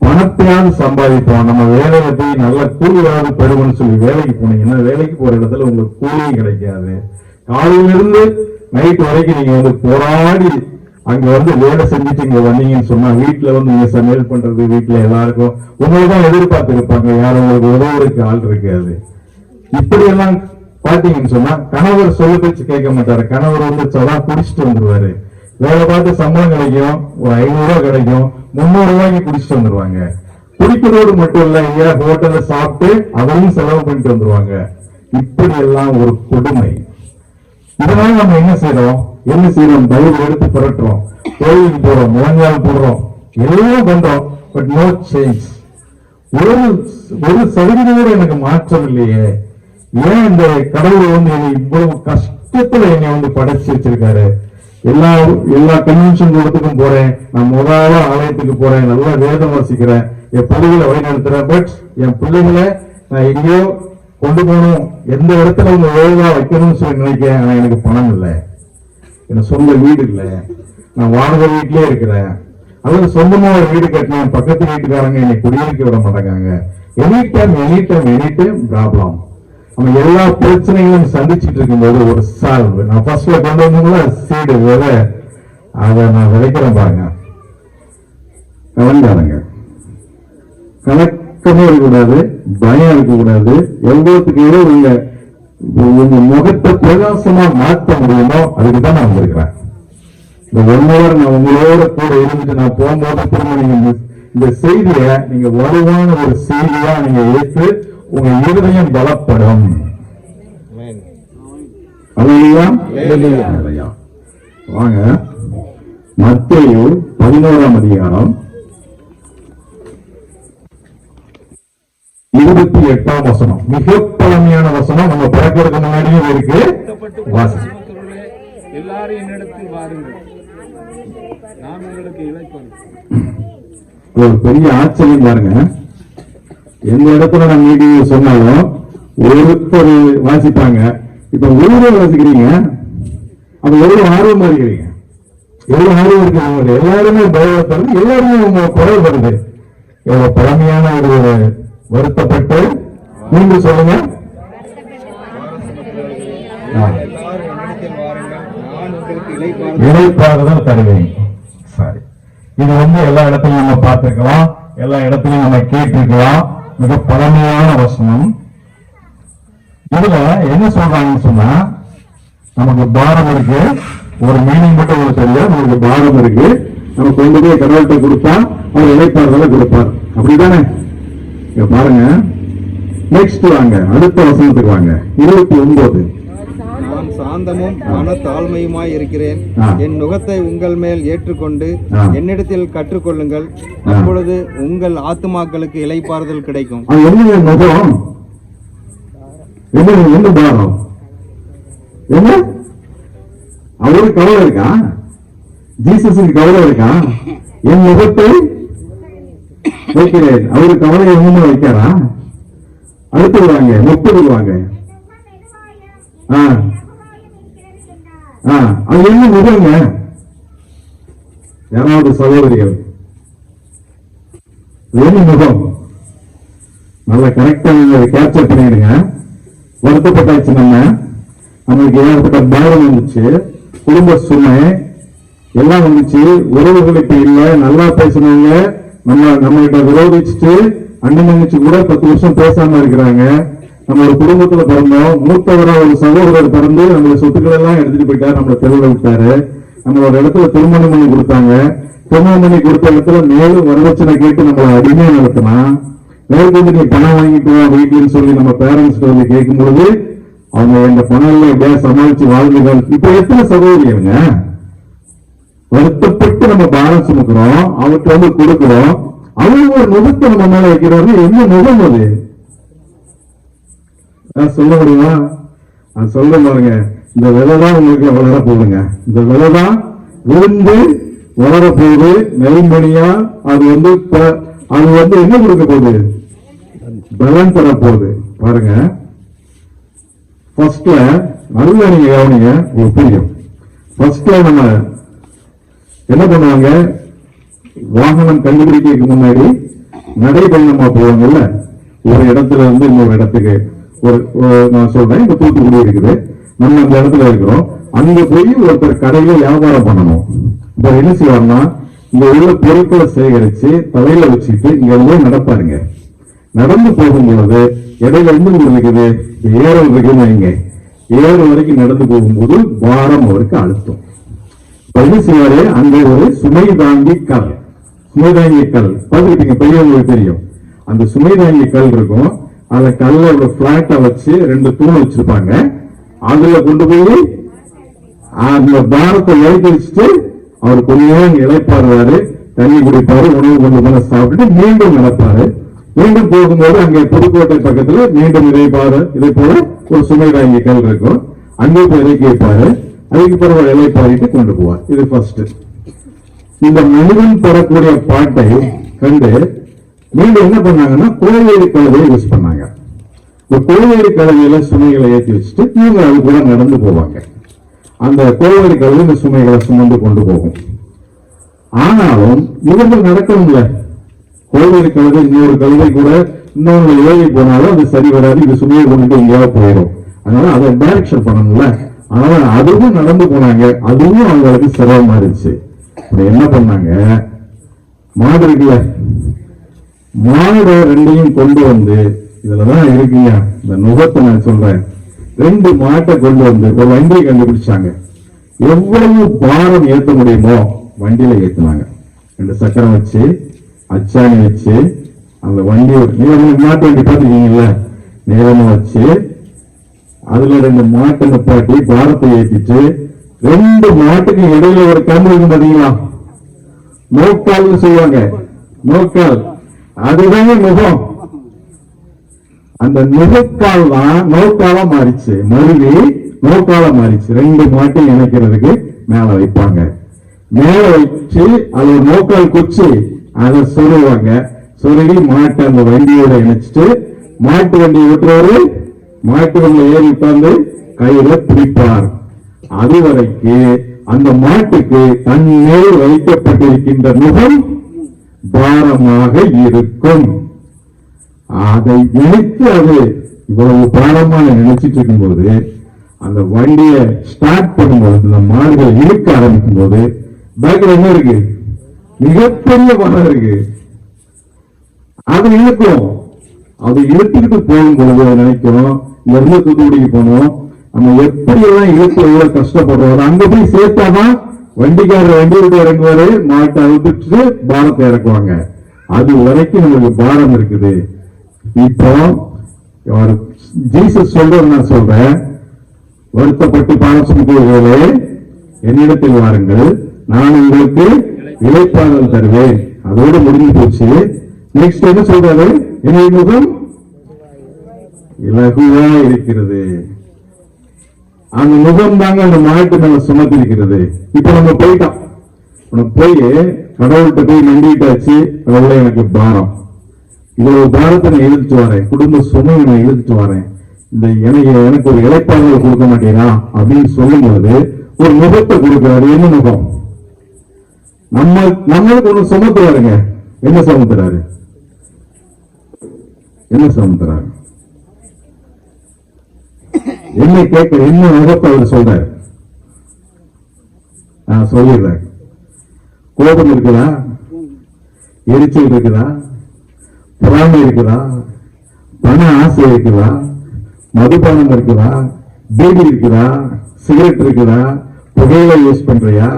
பணத்தையாவது சம்பாதிப்போம், நம்ம வேலையை போய் நல்ல கூலியாவது பெறுவோம்னு சொல்லி வேலைக்கு போனீங்கன்னா, வேலைக்கு போற இடத்துல உங்களுக்கு கூலியும் கிடைக்காது. காலையிலிருந்து நைட் வரைக்கும் நீங்க போராடி அங்க வேலை செஞ்சுட்டு இங்க வந்தீங்கன்னு சொன்னா, வீட்டுல நீங்க சமையல் பண்றது, வீட்டுல எல்லாருக்கும் உங்களுதான் எதிர்பார்த்து இருப்பாங்க, யாரும் உங்களுக்கு உதவுறதுக்கு ஆள் இருக்காது. இப்படி எல்லாம் பாத்தீங்கன்னு சொன்னா, கணவர் சொல்ல பேச்சு கேட்க மாட்டாரு. கணவர் சதா குடிச்சிட்டு வந்துருவாரு. வேலை பார்த்து சம்பளம் கிடைக்கும், ஒரு 500 ரூபாய் கிடைக்கும், 300 ரூபாய்க்கு குடிச்சிட்டு வந்துருவாங்க. குடிக்கிறதோடு மட்டும் இல்ல, இங்க ஹோட்டல்ல சாப்பிட்டு அதையும் செலவு பண்ணிட்டு வந்துருவாங்க. இப்படி எல்லாம் ஒரு கொடுமை. இதனால நம்ம என்ன செய்யறோம்? பைபிள் எடுத்து புரட்டுறோம், கோயிலுக்கு போறோம், முழங்கால் போடுறோம், எல்லாம் பண்றோம். But no change. ஒரு சதவீதம் கூட எனக்கு மாற்றம் இல்லையே. ஏன் இந்த கடவுள் என்னை இவ்வளவு கஷ்டத்துல என்னை படைச்சு வச்சிருக்காரு? எல்லா எல்லா கன்வென்ஷன் கூடத்துக்கும் போறேன், நான் முதல்ல ஆலயத்துக்கு போறேன், நல்லா வேதம் வாசிக்கிறேன், என் பிள்ளைகளை வழிநடத்துறேன். பட் என் பிள்ளைகளை நான் எங்கேயோ கொண்டு போகணும், எந்த இடத்துல அவங்க ஒழுங்கா வைக்கணும்னு சொல்லி நினைக்கிறேன். ஆனா எனக்கு பணம் இல்லை, எனக்கு சொந்த வீடு இல்லை, நான் வாடகை வீட்டிலே இருக்கிறேன், அல்லது சொந்தமா ஒரு வீடு கட்டினேன், பக்கத்து வீட்டுக்காரங்க என்னை குடியிருக்க விட மாட்டேங்காங்க. Any time problem. நம்ம எல்லா பிரச்சனைகளும் சந்திச்சுட்டு இருக்கும்போது ஒரு சால்வ், நான் ஃபர்ஸ்ட்ல கொண்டு வந்தோம்ல சீடு விதை, அதை நான் விதைக்கிறேன் பாருங்க. கலங்காரங்க, கலக்கமே இருக்கக்கூடாது, பயம் இருக்கக்கூடாது. எவ்வளவுக்கு எவ்வளவு உங்க முகத்தை பிரகாசமா மாற்ற முடியுமோ அதுக்கு தான் நான் வந்திருக்கிறேன். இந்த 1 hour நான் உங்களோட கூட இருந்துட்டு நான் போகும்போது திரும்ப நீங்க இந்த செய்தியை நீங்க வலுவான ஒரு செய்தியா நீங்க ஏற்று உங்க இருதயம் பலப்படும். வாங்க, மத்தேயு 11ஆம் அதிகாரம் 28ஆம் வசனம். மிக பழமையான வசனம், நம்ம பிறக்கிறதுக்கு முன்னாடியே இருக்கு. வாசி. எல்லாரும் என்னிடத்தில் வாருங்கள், நான் உங்களுக்கு இளைப்பாறுவேன். ஒரு பெரிய ஆச்சரியம் பாருங்க. எந்த இடத்துல நான் மீட்டிங் சொன்னாலும் ஒருத்தர் வாசிப்பாங்க. இப்ப ஒருவர் வாசிக்கிறீங்க, அது எவ்வளவு ஆர்வமா இருக்கிறீங்க, எவ்வளவு ஆர்வம் இருக்கு. எல்லாருமே பயப்படுறது, எல்லாருமே உங்க குரல் வருது. எவ்வளவு பழமையான ஒரு வருத்தப்பட்டு நீங்க சொல்லுங்க. எல்லாரும் என்னிடத்தில் வாருங்கள், நான் உங்களுக்கு இளைப்பாறுவேன். இளைப்பாறுதல் தருவேன். சரி, இது எல்லா இடத்துலயும் நம்ம பார்த்திருக்கலாம், எல்லா இடத்துலயும் நம்ம கேட்டிருக்கலாம். மிக பழமையான வசனம். இதுல என்ன சொல்றாங்கன்னு சொன்னா, நமக்கு பாரம் இருக்கு, ஒரு மீனிங் மட்டும் உங்களுக்கு தெரியல, நமக்கு பாரம் இருக்கு, நம்ம கொண்டு போய் கடவுள்கிட்ட கொடுத்தா அவர் இளைப்பாறுதலை கொடுப்பார். அப்படித்தானே? இங்க பாருங்க, நெக்ஸ்ட் வாங்க, அடுத்த வசனத்துக்கு வாங்க. 29. நான் சாந்தமும் மனத்தாழ்மையுமாய் இருக்கிறேன். என் நுகத்தை உங்கள் மேல் ஏற்றுக்கொண்டு என்னிடத்தில் கற்றுக்கொள்ளுங்கள், அப்பொழுது உங்கள் ஆத்துமாக்களுக்கு இளைப்பாறுதல் கிடைக்கும். அது என்ன நுகம்? என்ன பாரம்? என்ன அவருக்கு கவலை இருக்கா? ஜீசஸுக்கு கவலை இருக்கா? என் முகத்தை வைக்கிறேன், அவரு கவலை ஒண்ணுமே வைக்காரா? அடுத்து வாங்க, 30 வாங்க. அது என்ன முகங்க? யாராவது சகோதரிகள் என்ன முகம்? நல்ல கரெக்டா நீங்க கேப்சர் பண்ணிடுங்க. வருத்தப்பட்டாச்சு, நம்மளுக்கு ஏகப்பட்ட பாரம் வந்துச்சு, குடும்ப சுமை எல்லாம் வந்துச்சு, உறவுகளுக்கு இல்ல, நல்லா பேசினவங்க நம்ம கிட்ட விரோதிச்சுட்டு அண்ணன் தங்கச்சி கூட 10 வருஷம் பேசாம இருக்கிறாங்க. நம்ம ஒரு குடும்பத்துல பிறந்தோம், மூத்தவரா ஒரு சகோதரர் பிறந்து நம்மளோட சொத்துக்கள் எல்லாம் எடுத்துட்டு போயிட்டாரு, நம்மளை தெருவில் விட்டாரு. நம்மளோட இடத்துல திருமணம் பண்ணி கொடுத்தாங்க, திருமணம் பண்ணி கொடுத்த இடத்துல மேலும் வரதட்சணை கேட்டு நம்மளை அடிமையா நடத்தினா, மேற்கொண்டு நீ பணம் வாங்கிட்டு வா வீட்டுன்னு சொல்லி நம்ம பேரண்ட்ஸ் வந்து கேட்கும் பொழுது அவங்க இந்த பணம் எப்படியா சமாளிச்சு வாழ்ந்துகள். இப்ப எத்தனை சகோதரிங்க வருத்தப்பட்டு நம்ம பாரம் சுமக்கிறோம், அவர்கிட்ட கொடுக்கிறோம், அவங்க ஒரு முகத்தை நம்ம மேல வைக்கிறாரு. என்ன முகம் அது? சொல்ல முடியுமா? சொல்ல பாருங்க, இந்த விலைதான் உங்களுக்கு வளர போகுதுங்க. இந்த விலைதான் விழுந்து வளர போகுது, நெல்மணியா. அது என்ன கொடுக்க போகுது? பலன் தர போகுது. பாருங்க, ஃபர்ஸ்ட்ல நல்லா நீங்க கவனிங்க, உங்களுக்கு புரியும். ஃபர்ஸ்ட்ல நம்ம என்ன பண்ணுவாங்க, வாகனம் கண்டுபிடிக்கிறதுக்கு முன்னாடி நடைபயணமா போவாங்கல்ல, ஒரு இடத்துல இருந்து இன்னொரு இடத்துக்கு. நான் சொல்றேன், இப்ப தூத்துக்குடி இருக்குது, நம்ம அந்த இடத்துல இருக்கிறோம், அங்க போய் ஒருத்தர் கடையில வியாபாரம் பண்ணணும். இப்ப என்ன செய்வார்னா, இங்க உள்ள பொருட்களை சேகரிச்சு தலையில வச்சுட்டு இங்க நடப்பாருங்க. நடந்து போகும்போது இடையில இருந்து இருக்குது, ஏறம் இருக்குன்னு வைங்க, ஏறம் வரைக்கும் நடந்து போகும்போது பாரம் அவருக்கு அழுத்தம். என்ன செய்வாரு, அங்க ஒரு சுமை தாங்கி கல், சுமை தாங்கிய கல் பார்த்துக்கிட்டீங்க, பெரியவங்களுக்கு தெரியும். அந்த சுமை தாங்கிய கல் இருக்கும், அந்த கல்ல ஒரு பிளாட்டா வச்சு 2 தூண் வச்சிருப்பாங்க. அதுல கொண்டு போய் அந்த பாரத்தை இறக்கி வச்சுட்டு அவர் கொஞ்சம் இளைப்பாருவாரு, தண்ணி குடிப்பாரு, உணவு கொண்டு போல சாப்பிட்டு மீண்டும் நடப்பாரு. மீண்டும் போகும்போது அங்கே புதுக்கோட்டை பக்கத்துல மீண்டும் இதே போல ஒரு சுமை தாங்கிய கல் இருக்கும், அங்கே போய் இறக்கி வைப்பாரு. அதுக்கு பிறகு ஒரு இலை பாரிட்டு கொண்டு போவார். இது ஃபர்ஸ்ட். இந்த மனிதன் பெறக்கூடிய பாட்டை கண்டு மீண்டும் என்ன பண்ணாங்கன்னா கோவேரி கழுதையை யூஸ் பண்ணாங்க. இந்த கோவேரி கழுதையில சுமைகளை ஏற்றி வச்சுட்டு இவங்க அது கூட நடந்து போவாங்க. அந்த கோவேரி கழுதை இந்த சுமைகளை சுமந்து கொண்டு போகும். ஆனாலும் இவர்கள் நடக்கணும்ல. கோவேரி கழுதை இன்னொரு கழுதை கூட இன்னொன்று ஏறி போனாலும் அது சரி வராது, இது சுமையை கொண்டுட்டு எங்கேயாவது போயிடும். அதனால அதை டைரக்ஷன் பண்ணணும்ல. அதனால அதுவும் நடந்து போனாங்க. அதுவும் அவங்களுக்கு சிரமமா இருந்துச்சு. என்ன பண்ணாங்க, மாடு இருக்குல்ல, மாடு ரெண்டையும் கொண்டு வந்து, இதுலதான் இருக்குங்க இந்த நுகத்தை நான் சொல்றேன், 2 மாட்டை கொண்டு வந்து ஒரு வண்டியை கண்டுபிடிச்சாங்க. எவ்வளவு பாரம் ஏற்ற முடியுமோ வண்டியில ஏத்துனாங்க. 2 சக்கரம் வச்சு அச்சாணி வச்சு அந்த வண்டி மாட்டு வண்டி பார்த்துக்கீங்கல்ல, நேரமா வச்சு அதுல 2 மாட்டை நிப்பாட்டி பாரத்தை ஏற்றிட்டு 2 மாட்டுக்கு இடையில ஒரு கம்பு இருக்கும் பாத்தீங்களா, நோக்கால்னு சொல்லுவாங்க. நோக்கால் அதுதாங்க முகம். அந்த நுகக்கால் தான் நோக்காலா மாறிச்சு, மருவி நோக்காலா மாறிச்சு. 2 மாட்டையும் இணைக்கிறதுக்கு மேல வைப்பாங்க. மேல வச்சு அது ஒரு நோக்கால் குச்சி அதை சொருவாங்க. சொருகி மாட்டை அந்த வண்டியோட இணைச்சிட்டு மாட்டு வண்டியை விட்டுறவரு மாட்டு வண்டியை ஏறி உட்கார்ந்து கையில பிடிப்பார். அதுவரைக்கு அந்த மாட்டுக்கு தன் மேல் வைக்கப்பட்டிருக்கின்ற முகம் பாரமாக இருக்கும். அதை நினைத்து அது இவ்வளவு பாரமா நினைச்சிட்டு இருக்கும்போது அந்த வண்டியை ஸ்டார்ட் பண்ணும்போது, இந்த மாடுகள் இழுக்க ஆரம்பிக்கும் போது பேக்ல என்ன இருக்கு, மிகப்பெரிய பாரம் இருக்கு. அது இழுக்கும். அது இழுத்துக்கிட்டு போகும்பொழுது நினைக்கிறோம், இங்க இருந்து தூத்துக்குடிக்கு போனோம், நம்ம எப்படி எல்லாம் இழுத்து எவ்வளவு கஷ்டப்படுறோம். அங்க போய் சேர்த்தாதான் வண்டிக்காரர் வண்டி விட்டு இறங்குவாரு, மாட்டை அழுத்துட்டு பாரத்தை இறக்குவாங்க. அது வரைக்கும் நம்மளுக்கு பாரம் இருக்குது. இப்போ ஜீசஸ் சொல்றது நான் சொல்றேன், வருத்தப்பட்டு பாரம் சுமக்கிறவர்களே என்னிடத்தில் வாருங்கள், நான் உங்களுக்கு இளைப்பாறுதல் தருவேன். அதோடு முடிஞ்சு போச்சு. நெக்ஸ்ட் என்ன சொல்றாரு, என்னுடைய முகம் இலகுவா இருக்கிறது. அந்த முகம் தாங்க அந்த மாட்டு மேல சுமத்திருக்கிறது. இப்ப நம்ம போயிட்டோம், போய் கடவுள்கிட்ட போய் நம்பிட்டாச்சு, கடவுளே எனக்கு பாரம், இவ்வளவு பாரத்தை நான் இழுத்துட்டு வரேன், குடும்ப சுமையை நான் இழுத்துட்டு வரேன், இந்த எனக்கு ஒரு இளைப்பாறுதல் கொடுக்க மாட்டேனா அப்படின்னு சொல்லும் பொழுது ஒரு முகத்தை கொடுக்கிறாரு. என்ன முகம்? நம்மளுக்கு ஒண்ணு சுமத்துறாருங்க. என்ன சுமத்துறாரு? என்ன சுமத்துறாரு? என்ன கேட்க, என்ன முகத்தை அவர் சொல்றாரு? நான் சொல்லிடுறேன். கோபம் இருக்குதா? எரிச்சல் இருக்குதா? பொறாமை இருக்குதா? பண ஆசை இருக்குதா? மதுபானம் இருக்குதா? பீடி இருக்குதா? சிகரெட் இருக்குதா? புகையில யூஸ் பண்றியா?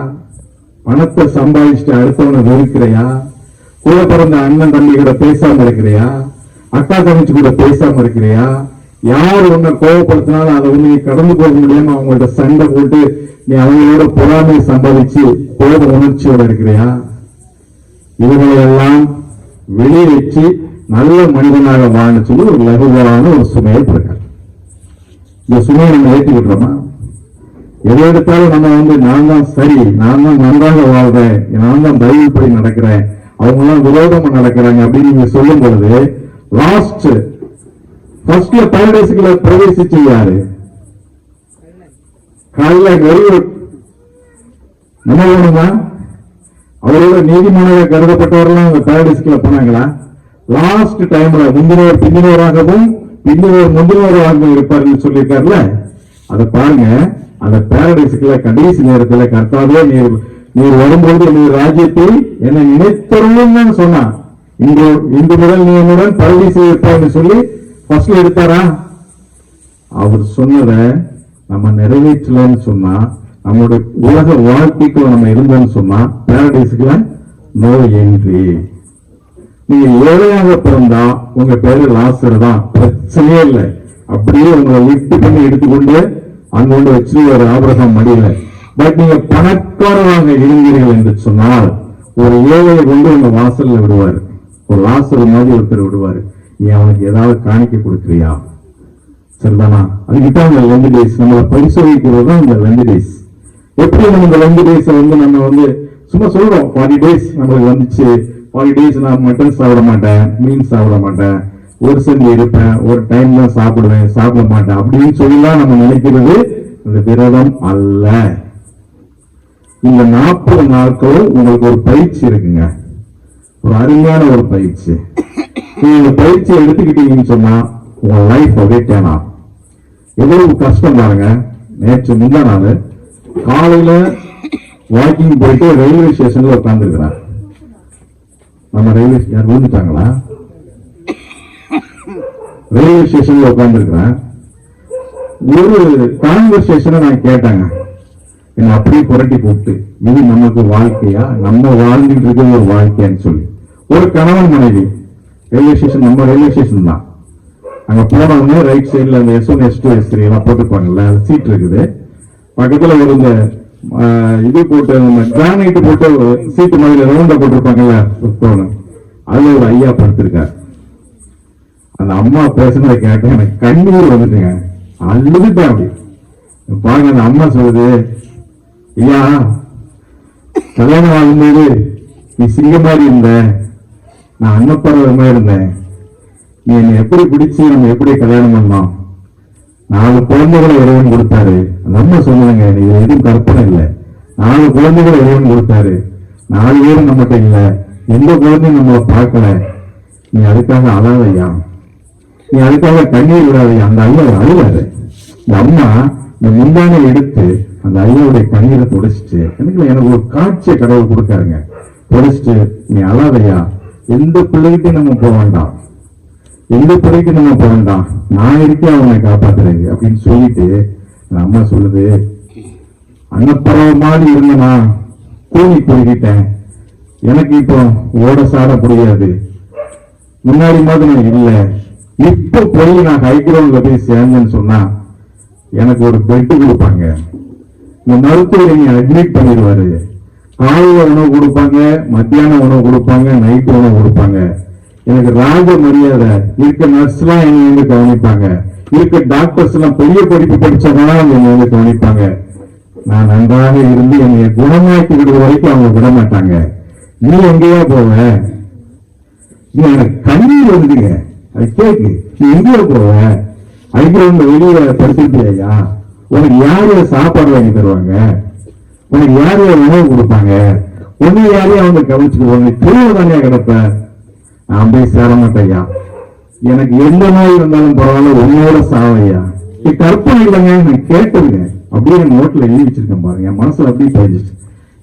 பணத்தை சம்பாதிச்சுட்டு அடுத்தவனை வெறுக்கிறையா? கூட பிறந்த அண்ணன் தம்பி கூட பேசாம இருக்கிறியா? அக்கா தங்கச்சி கூட பேசாம இருக்கிறியா? யார் உன்னை கோபப்படுத்தினாலும் அதை வந்து நீ கடந்து போக முடியாம அவங்கள்ட்ட சண்டை போட்டு நீ அவங்களோட பொறாமையை சம்பாதிச்சு கோப உணர்ச்சியோட இருக்கிறியா? இவங்களையெல்லாம் வெளியே வச்சு நல்ல மனிதனாக வாழ சொல்லி ஒரு லகுவான ஒரு சுமையை கொடுக்கிறார். இந்த சுமையை நம்ம ஏற்றுக்கிட்டோமா? எதை எடுத்தாலும் நம்ம வந்து நான் தான் சரி, நான் தான் நன்றாக வாழ்றேன், நான் தான் பைபிள்படி நடக்கிறேன், அவங்க எல்லாம் விரோதமா நடக்கிறாங்க அப்படின்னு நீங்க சொல்லும் பொழுது ஃபர்ஸ்ட்ல பாரடைஸுக்குள்ள பிரவேசிச்சு யாரு? காலையில வெறியூர் நம்ம வேணுமா? அவரோட நீதிமன்ற கருதப்பட்டவரெல்லாம் அவங்க பாரடைஸுக்குள்ள போனாங்களா? லாஸ்ட் டைம்ல முந்தினவர் பிந்தினவராகவும் பிந்தினவர் முந்தினவராகவும் இருப்பாருன்னு சொல்லியிருக்காருல்ல. அதை பாருங்க. அந்த பாரடைஸுக்குள்ள கடைசி நேரத்தில் கர்த்தாவே நீர் வரும்போது நீர் ராஜ்யத்தை என்னை நினைத்தருள்னு சொன்னா, இன்று முதல் நீ என்னுடன் பரதேசி இருப்பான்னு சொல்லி ஃபர்ஸ்ட்ல எடுத்தாரா? அவர் சொன்னதை நம்ம நிறைவேற்றலன்னு சொன்னா, நம்மளுடைய உலக வாழ்க்கைக்குள்ள நம்ம இருந்தோம்னு சொன்னா பாரடைஸுக்குள்ள நோ என்ட்ரி. நீங்க ஏழையாக பிறந்தா உங்க பேரு லாசர் தான், பிரச்சனையே இல்லை. அப்படியே உங்களை லிஃப்ட் பண்ணி எடுத்துக்கொண்டு அங்க கொண்டு வச்சு ஒரு ஆபிரகாம் மடியில. பட் நீங்க பணக்காரராக இருந்தீர்கள் என்று சொன்னால் ஒரு ஏழையை கொண்டு உங்க வாசல்ல விடுவாரு, ஒரு லாசர் மாதிரி ஒருத்தர் விடுவாரு. நீ அவனுக்கு ஏதாவது காணிக்க கொடுக்குறியா? சரிதானா? அதுக்கிட்ட அந்த லெண்ட் டேஸ் நம்மளை பரிசோதிக்கிறது தான் இந்த லெண்ட் டேஸ். எப்படி நம்ம இந்த 2 டேஸ் நம்ம சும்மா சொல்றோம் 40 டேஸ் நம்மளுக்கு வந்துச்சு, 40 டேஸ் நான் மட்டன் சாப்பிட மாட்டேன், மீன் சாப்பிட மாட்டேன், ஒரு செஞ்சு இருப்பேன், ஒரு டைம் தான் சாப்பிடுவேன், சாப்பிட மாட்டேன் அப்படின்னு சொல்லலாம் நம்ம நினைக்கிறது இந்த விரதம் அல்ல. இந்த 40 நாட்களும் உங்களுக்கு ஒரு பயிற்சி இருக்குங்க, ஒரு அருமையான ஒரு பயிற்சி. நீங்க இந்த பயிற்சியை எடுத்துக்கிட்டீங்கன்னு சொன்னா உங்க லைஃப் அப்படியே டேனா. எவ்வளவு கஷ்டம் பாருங்க. நேற்று முந்தா நாள் காலையில வாக்கிங் போயிட்டு ரயில்வே ஸ்டேஷன்ல உட்கார்ந்துருக்கிறேன். நம்ம ரயில்வே யார் விழுந்துட்டாங்களா? ரயில்வே ஸ்டேஷன்ல உட்கார்ந்துருக்கிறேன். ஒரு கான்வர்சேஷனை நான் கேட்டேங்க, என்ன அப்படியே புரட்டி போட்டு, இது நமக்கு வாழ்க்கையா, நம்ம வாழ்ந்துட்டு இருக்க ஒரு வாழ்க்கையான்னு சொல்லி. ஒரு கணவன் மனைவி ரயில்வே ஸ்டேஷன், நம்ம ரயில்வே ஸ்டேஷன் தான். அங்க போனவங்க ரைட் சைட்ல அந்த S1 S2 S3 எல்லாம் போட்டுருப்பாங்கல்ல, சீட் இருக்குது. பக்கத்துல ஒரு இந்த இது போட்டு கிரானைட் போட்டு சீட்டு மாதிரி ரவுண்டா போட்டிருப்பாங்கல்ல தோணும், அதுல ஒரு ஐயா படுத்திருக்காரு. அந்த அம்மா பேசுனதை கேட்டேன், எனக்கு கண்ணீர் வந்துட்டுங்க, அழுதுட்டேன் அப்படி. பாருங்க அந்த அம்மா சொல்லுது, ஐயா கல்யாணம் ஆகும்போது நீ சிங்க மாதிரி இருந்த, நான் அன்னப்பறவை இருந்தேன், நீ என்னை எப்படி பிடிச்சு நம்ம எப்படி கல்யாணம் பண்ணோம், 4 குழந்தைகளை இறைவன் கொடுத்தாரு. அந்த அம்மா சொல்லுவாங்க, இது எதுவும் கற்பனை இல்லை, 4 குழந்தைகளை இறைவன் கொடுத்தாரு, 4 பேரும் நம்மகிட்ட இல்ல, எந்த குழந்தையும் நம்மளை பார்க்கல, நீ அதுக்காக அழாதையா, நீ அதுக்காக கண்ணீர் விடாதையா. அந்த ஐயா அழுவாரு. இந்த அம்மா இந்த முந்தானை எடுத்து அந்த ஐயாவுடைய கண்ணீரை துடைச்சிட்டு, எனக்கு ஒரு காட்சியை கடவுள் கொடுக்காருங்க, துடைச்சிட்டு நீ அழாதையா, எந்த பிள்ளைகிட்டையும் நம்ம போக வேண்டாம், எந்த பிள்ளைக்கு நம்ம போக வேண்டாம், நான் இருக்கேன் அவனை காப்பாத்துறேன் அப்படின்னு சொல்லிட்டு அந்த அம்மா சொல்லுது, அன்னப்பறவை மாதிரி இருந்தனா கூலி போய்கிட்டேன், எனக்கு இப்போ ஓட சாட முடியாது, முன்னாடி மாதிரி நான் இல்லை, இப்ப போய் நான் ஹைகிரவுண்ட்ல போய் சேர்ந்தேன்னு சொன்னா எனக்கு ஒரு பெட் கொடுப்பாங்க, இந்த மருத்துவர் நீங்க அட்மிட் பண்ணிடுவாரு, காலையில உணவு கொடுப்பாங்க, மத்தியான உணவு கொடுப்பாங்க, நைட்டு உணவு கொடுப்பாங்க, எனக்கு ராஜ மரியாதை, இருக்க நர்ஸ் எல்லாம் என்னை கவனிப்பாங்க, இருக்க டாக்டர்ஸ் எல்லாம் பெரிய படிப்பு படிச்சவங்க என்னை கவனிப்பாங்க, நான் நன்றாக இருந்து என்னை குணமாக்கி விடுற வரைக்கும் அவங்க விட மாட்டாங்க, நீ எங்கேயா போவ, நீ எனக்கு கண்ணீர் வந்துங்க, அது கேக்கு, நீ எங்கேயா போவ, ஐக்கிரவுண்ட்ல வெளியே படுத்துட்டியா, உனக்கு யாரு சாப்பாடு வாங்கி தருவாங்க, உனக்கு யாரு உணவு கொடுப்பாங்க, உன்னை யாரையும் அவங்க கவனிச்சுக்குவாங்க, தெளிவு தானே கிடப்ப, நான் போய் சேர மாட்டேயா, எனக்கு எந்த நோய் இருந்தாலும் பரவாயில்ல, உன்னோட சாவையா, கற்பனை இல்லைங்க, நான் கேட்டதுங்க, அப்படியே என் நோட்டில் எழுதி வச்சிருக்கேன் பாருங்க, என் மனசுல அப்படியே பதிஞ்சிச்சு,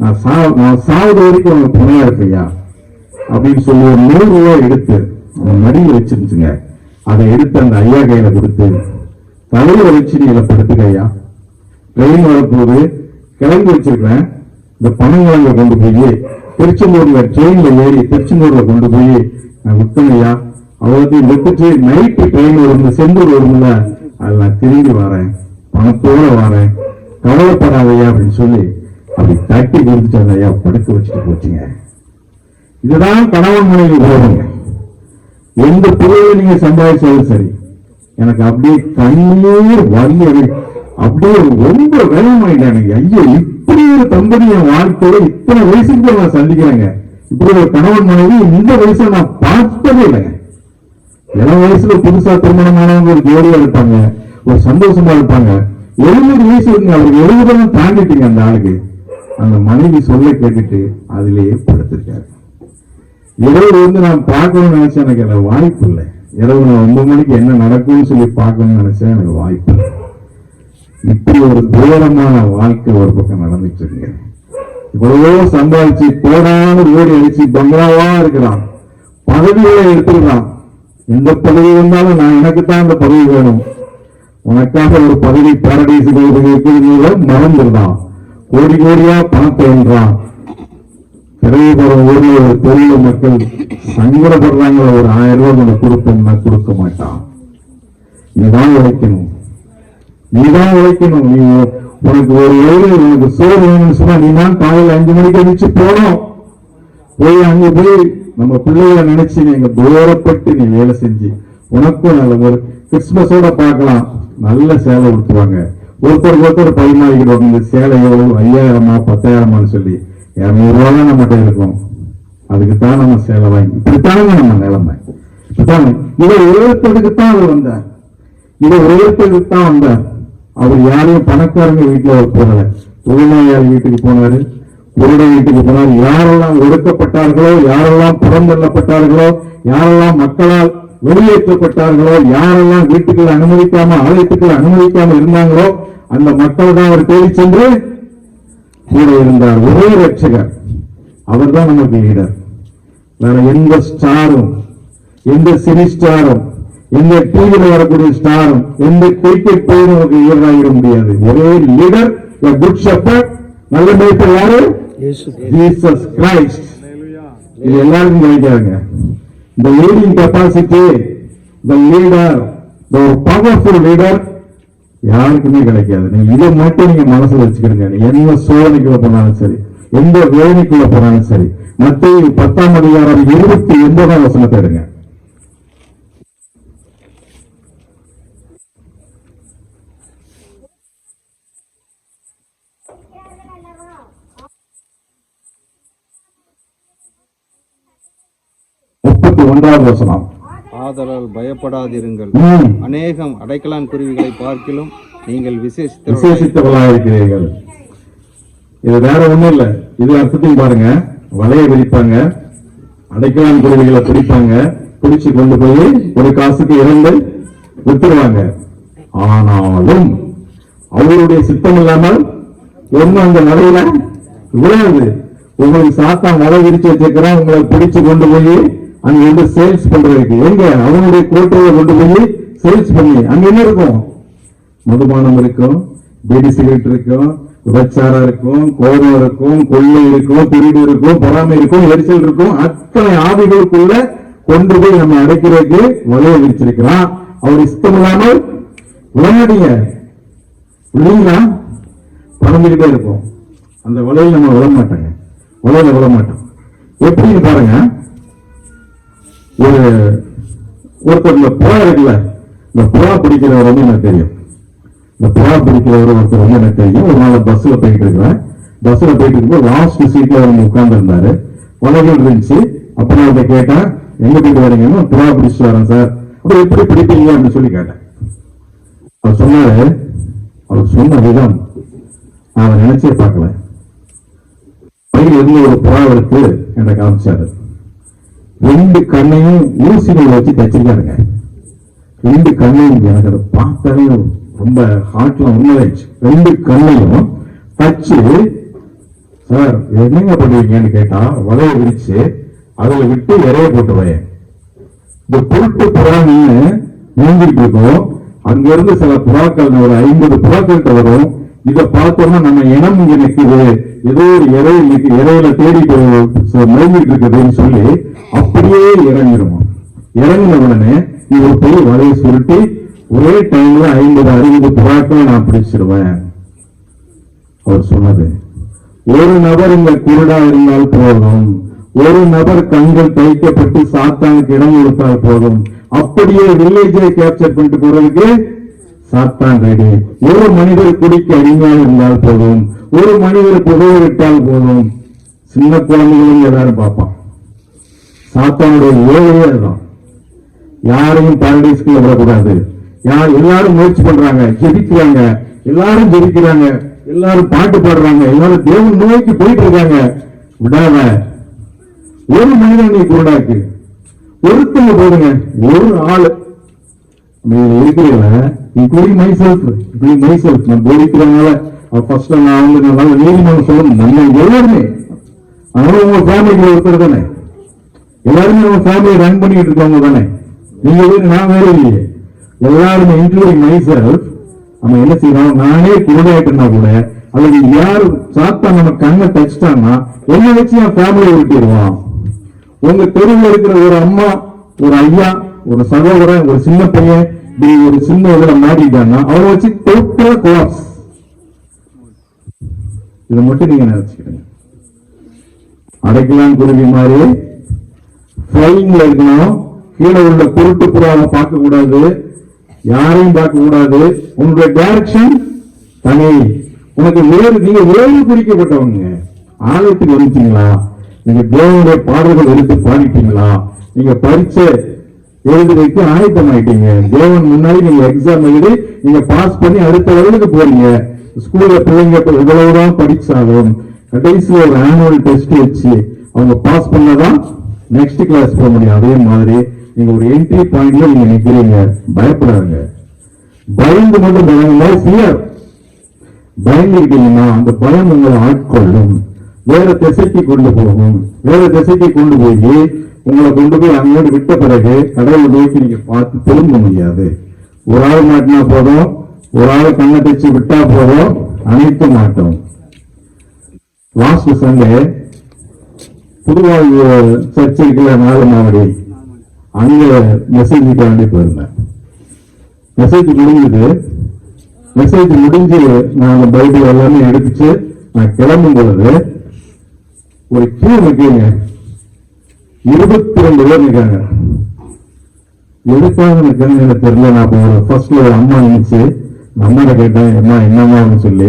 நான் சாவது வரைக்கும் அவங்க துணையா இருக்கையா அப்படின்னு சொல்லி ஒரு 100 ரூபாய் எடுத்து அவன் மடியில் வச்சிருந்துச்சுங்க, அதை எடுத்து அந்த ஐயா கையில கொடுத்து, தலையில வச்சு நீ இதை படுத்துக்கையா, ட்ரெயின் வரப்போது கிளம்பி வச்சிருக்கிறேன், இந்த பனங்கிழங்க கொண்டு போய் திருச்செந்தூர்ல ட்ரெயின்ல ஏறி திருச்செந்தூர்ல கொண்டு போய் நான் விட்டனையா, அவ்வளோத்தையும் விட்டுட்டு நைட்டு ட்ரெயின் வரும், செந்தூர் வரும்ல, அதில் நான் திரும்பி வரேன், பணத்தோட வரேன், கவலைப்படாதையா அப்படின்னு சொல்லி அப்படி தட்டி கொடுத்துட்டு அந்த ஐயா படுக்க வச்சுட்டு போச்சுங்க. இதுதான் கணவன் மனைவி உறவுங்க. எந்த பொருளை நீங்க சம்பாதிச்சாலும் சரி, எனக்கு அப்படியே கண்ணீர் வலி, அப்படியே ரொம்ப வேகமாயிட்டானுங்க, ஐயோ இப்படி ஒரு தம்பதி என் வாழ்க்கையில இத்தனை வயசுக்கு நான் சந்திக்கிறேங்க, இப்படி ஒரு கணவன் மனைவி இந்த வயசுல நான் பார்த்ததே இல்லைங்க. இளம் வயசுல புதுசா திருமணமானவங்க ஒரு ஜோடியா இருப்பாங்க, ஒரு சந்தோஷமா இருப்பாங்க, 70 வயசு இருக்குங்க, அவருக்கு 70 தாண்டிட்டீங்க அந்த ஆளுக்கு. அந்த மனைவி சொல்ல கேட்டுட்டு அதிலேயே படுத்திருக்காரு. இரவு நான் பார்க்கணும்னு நினைச்சேன், எனக்கு எனக்கு வாய்ப்பு இல்லை. இரவு நான் 9 மணிக்கு என்ன நடக்கும்னு சொல்லி பார்க்கணும்னு நினைச்சேன், எனக்கு வாய்ப்பு இல்லை. இப்படி ஒரு தூரமான வாழ்க்கை ஒரு பக்கம் நடந்துட்டு இருக்கு. இவ்வளவோ சம்பாதிச்சு போடான்னு ஓடி அடிச்சு பங்களாவா இருக்கிறான், பதவிகளை எடுத்துருக்கான். எந்த பதவி வந்தாலும் நான் எனக்கு தான் அந்த பதவி வேணும், உனக்காக ஒரு பதவி பாரடைஸுக்கு இருக்கிறது மறந்துடுறான், கோடி கோடியா பணத்தை வென்றான். திரையபுர ஊர்ல ஒரு தொழில் மக்கள் சங்கடப்படுறாங்க, ஒரு 1000 ரூபாய் கொண்டு கொடுப்போம்னா கொடுக்க மாட்டான். நீதான் உழைக்கணும், நீதான் உழைக்கணும். நீ உனக்கு ஒரு வயது உனக்கு சோறு வேணும்னு சொன்னா நீ தான் காலையில் 5 மணிக்கு அடிச்சு போனோம், போய் அங்க போய் நம்ம பிள்ளைகளை நினைச்சு நீங்க தூரப்பட்டு நீ வேலை செஞ்சு உனக்கும் நல்ல ஒரு கிறிஸ்துமஸோட பார்க்கலாம், நல்ல சேவை கொடுத்துருவாங்க, ஒருத்தருக்கு ஒருத்தர் பரிமாறிக்கிறோம். இந்த சேலையோ 5000 10,000 சொல்லி 200 ரூபா தான் நம்மகிட்ட இருக்கும். அதுக்குத்தான் நம்ம சேலை வாங்கி இப்படித்தானுங்க நம்ம நிலைமை. இதை உயர்த்ததுக்குத்தான் அவர் வந்தார். இதை உயர்த்ததுக்குத்தான் வந்தார். அவர் யாரையும் பணக்காரங்க வீட்டுல போகல, தொழிலாளி வீட்டுக்கு போனாரு, குருட வீட்டுக்கு போனார். யாரெல்லாம் ஒடுக்கப்பட்டார்களோ, யாரெல்லாம் புறந்தள்ளப்பட்டார்களோ, யாரெல்லாம் மக்களால் வெளியேற்றப்பட்டார்களோ, யாரெல்லாம் வீட்டுக்குள்ள அனுமதிக்காம ஆலயத்துக்குள்ள அனுமதிக்காம இருந்தாங்களோ அந்த மக்கள் தான் அவர் தேடி சென்று கூட இருந்தார். ஒரே ரட்சகர் அவர் தான் நமக்கு லீடர். வேற எந்த ஸ்டாரும், எந்த சினி ஸ்டாரும், எந்த டிவியில வரக்கூடிய ஸ்டாரும், எந்த கிரிக்கெட் பிளேயரும் நமக்கு ஈடாகிட முடியாது. ஒரே லீடர், குட் ஷெப்பர்ட், நல்ல மேய்ப்பர் யாரு? Jesus Christ. இது எல்லாருக்கும் கிடைக்காதுங்க. இந்த leading capacity, the leader, the powerful leader யாருக்குமே கிடைக்காது. நீங்க இதை மட்டும் நீங்க மனசுல வச்சுக்கிடுங்க. எந்த சோதனைக்குள்ள போனாலும் சரி, எந்த வேதனைக்குள்ள போனாலும் சரி, மத்தேயு 10:29 எடுங்க. வசனம். ஆதலால் பயப்படாதிருங்கள், அநேகம் அடைக்கலான் குருவிகளை பார்க்கிலும் நீங்கள் விசேஷித்தவர்களாயிருக்கிறீர்கள். இது வேற ஒண்ணும் இல்ல. இது அர்த்தத்தையும் பாருங்க. வலையை விரிப்பாங்க, அடைக்கலான் குருவிகளை பிடிப்பாங்க, பிடிச்சு கொண்டு போய் ஒரு காசுக்கு 2 வித்துருவாங்க. ஆனாலும் அவருடைய சித்தம் இல்லாமல் ஒண்ணு அந்த வலையில விழாது. உங்களுக்கு சாத்தான் வலை விரிச்சு வச்சிருக்கிறான், உங்களை பிடிச்சு கொண்டு போய் அங்க வந்து சேல்ஸ் பண்றதுக்கு. எங்க அவனுடைய கோட்டையை கொண்டு போய் சேல்ஸ் பண்ணி அங்க என்ன இருக்கும்? மதுபானம் இருக்கும், பீடி சிகரெட் இருக்கும், விபச்சாரம் இருக்கும், கோபம் இருக்கும், கொள்ளை இருக்கும், திருடு இருக்கும், பொறாமை இருக்கும், எரிச்சல் இருக்கும். அத்தனை ஆவிகளுக்குள்ள கொண்டு போய் நம்ம அடைக்கிறதுக்கு வலையை விரிச்சிருக்கிறான். அவர் இஷ்டம் இல்லாமல் விளையாடிங்க இல்லைங்களா, பறந்துகிட்டே இருக்கும். அந்த வலையில் நம்ம விட மாட்டாங்க, வலையில விட மாட்டோம். எப்படின்னு பாருங்க. ஒருத்தர் இந்த புறா இருக்குல்ல, இந்த புறா பிடிக்கிறவர் வந்து எனக்கு தெரியும். இந்த புறா பிடிக்கிறவர் ஒருத்தர் வந்து எனக்கு தெரியும். ஒரு நாள் பஸ்ல போயிட்டு இருக்கிறேன். பஸ்ல போயிட்டு இருக்கும்போது லாஸ்ட் சீட்ல அவங்க உட்கார்ந்து இருந்தாரு. வலைகள் இருந்துச்சு. அப்புறம் அவர்கிட்ட கேட்டேன், எங்க போயிட்டு வரீங்கன்னு. புறா பிடிச்சிட்டு வரேன் சார். அப்புறம் எப்படி பிடிப்பீங்க அப்படின்னு சொல்லி கேட்டேன். அவர் சொன்னாரு, அவர் சொன்ன விதம் நான் நினைச்சே பார்க்கல. பையில இருந்து ஒரு புறா எடுத்து என்னை காமிச்சாரு. 2 கண்ணையும் ஊசிகள் வச்சு தச்சிருக்காருங்க. 2 கண்ணையும் எனக்கு அதை பார்த்தாலே ரொம்ப ஹார்ட்ல உண்மையாச்சு. 2 கண்ணையும் தச்சு, சார் என்னங்க பண்ணுவீங்கன்னு கேட்டா, வலையை விரிச்சு அதில் விட்டு இறைய போட்டுருவேன். இந்த பொருட்டு புறா மீன் நீங்கிட்டு இருக்கும். அங்க இருந்து சில புறாக்கள் ஒரு 50 புறாக்கள்கிட்ட வரும். இதை பார்த்தோம்னா நம்ம இனம் இங்க நிற்குது, ஏதோ ஒரு இறையில தேடிட்டு மேய்ஞ்சிட்டு இருக்குதுன்னு சொல்லி அப்படியே இறங்கிடுவோம். இறங்கின உடனே இவர் போய் வலையை சுருட்டி ஒரே டைம்ல 50-60 புறாக்களை நான் பிடிச்சிருவேன். அவர் சொன்னது, ஒரு நபர் இங்க குருடா இருந்தால் போதும், ஒரு நபர் கண்கள் தைக்கப்பட்டு சாத்தானுக்கு இடம் கொடுத்தால் போதும், அப்படியே வில்லேஜை கேப்சர் பண்ணிட்டு போறதுக்கு சாத்தான் ரெடி. ஒரு மனிதர் குடிக்க அடிமையாக இருந்தால் போதும், ஒரு மனிதர் புகையை விட்டால் போதும். சின்ன குழந்தைகளும் எல்லாரும் பார்ப்பான். சாத்தானுடைய வேலையே அதுதான். யாரையும் பாரடைஸ்க்கு விடக்கூடாது. எல்லாரும் முயற்சி பண்றாங்க, ஜெபிக்கிறாங்க, எல்லாரும் ஜெபிக்கிறாங்க, எல்லாரும் பாட்டு பாடுறாங்க, எல்லாரும் தேவன் நோய்க்கு போயிட்டு இருக்காங்க. விடாத. ஒரு மனிதன் நீ குருடாக்கு, ஒருத்தங்க போதுங்க, ஒரு ஆளு இருக்கிறீங்கள, இன்க்ளூடிங் மைசெல்ஃப், நான் போதிக்கிறதுனால ஃபர்ஸ்ட் நான் வந்து நல்ல நீதிமன்றம் சொல்லணும். நம்ம எல்லாருமே அதனால உங்க ஃபேமிலிக்கு ஒருத்தர் தானே, எல்லாருமே உங்க ஃபேமிலியை ரன் பண்ணிட்டு இருக்கவங்க தானே. நீங்க நான் வேற இல்லையே, எல்லாருமே இன்க்ளூடிங் மைசெல்ஃப். நம்ம என்ன செய்யணும், நானே குருடாயிட்டா கூட அல்லது யாரு சாத்தா நம்ம கண்ணை தச்சுட்டாங்கன்னா என்ன வச்சு என் ஃபேமிலியை விட்டுடுவான். உங்க தெருவில் இருக்கிற ஒரு அம்மா, ஒரு ஐயா, ஒரு சகோதரன், ஒரு சின்ன பையன் ஒரு சின்ன இதுல மாட்டிட்டாங்கன்னா அவரை வச்சு டோட்டலா கொலாப்ஸ். இதை மட்டும் நீங்க நினைச்சுக்கிறீங்க. அடைக்கலாம் குருவி மாதிரி ஃபிளைங்ல இருக்கணும். கீழே உள்ள குருட்டு புறாவை பார்க்க கூடாது, யாரையும் பார்க்க கூடாது. உங்களுடைய டைரக்ஷன் தனி உனக்கு நீங்க வேறு குறிக்கப்பட்டவங்க. ஆலயத்துக்கு வந்துட்டீங்களா, நீங்க தேவனுடைய பாடல்கள் எடுத்து பாடிட்டீங்களா, நீங்க பரீட்சை எழுதுறதுக்கு ஆயத்தம் ஆயிட்டீங்க, தேவன் முன்னாடி நீங்க எக்ஸாம் எழுதி நீங்க பாஸ் பண்ணி அடுத்த லெவலுக்கு போறீங்க. ஸ்கூல்ல பிள்ளைங்க இவ்வளவுதான் படிச்சாலும் கடைசியில் ஒரு ஆனுவல் டெஸ்ட் வச்சு அவங்க பாஸ் பண்ணதான் நெக்ஸ்ட் கிளாஸ் போக முடியும். அதே மாதிரி நீங்க ஒரு என்ட்ரி பாயிண்ட்ல நீங்க நிக்கிறீங்க. பயப்படாதுங்க, பயந்து மட்டும் ஃபியர். பயந்துருக்கீங்கன்னா அந்த பயம் உங்களை ஆட்கொள்ளும், வேற திசைக்கு கொண்டு போகும். வேற திசைக்கு கொண்டு போய் உங்களை கொண்டு போய் அங்கோடு விட்ட பிறகு கடவுள் நோக்கி நீங்க பார்த்து திரும்ப முடியாது. ஒரு ஆள் மாட்டினா போதும், ஒரு ஆள் கண்ணை தச்சு விட்டா போதும், அணைக்க மாட்டோம். லாஸ்ட் சண்டே புதுவாழ்வு சர்ச் இருக்கிற நாகமாவடி அங்க மெசேஜுக்காண்டி போயிருந்தேன். மெசேஜ் முடிஞ்சது. மெசேஜ் முடிஞ்சு நான் பைபிள் எல்லாமே எடுத்துச்சு நான் கிளம்பும் பொழுது ஒரு கியூ நிற்கீங்க, 22 பேர் நிற்காங்க. எதுக்காக நிற்கன்னு எனக்கு தெரியல. நான் ஃபர்ஸ்ட்ல ஒரு அம்மா இருந்துச்சு, அம்மாட்ட கேட்டேன் அம்மா என்னம்மான்னு சொல்லி,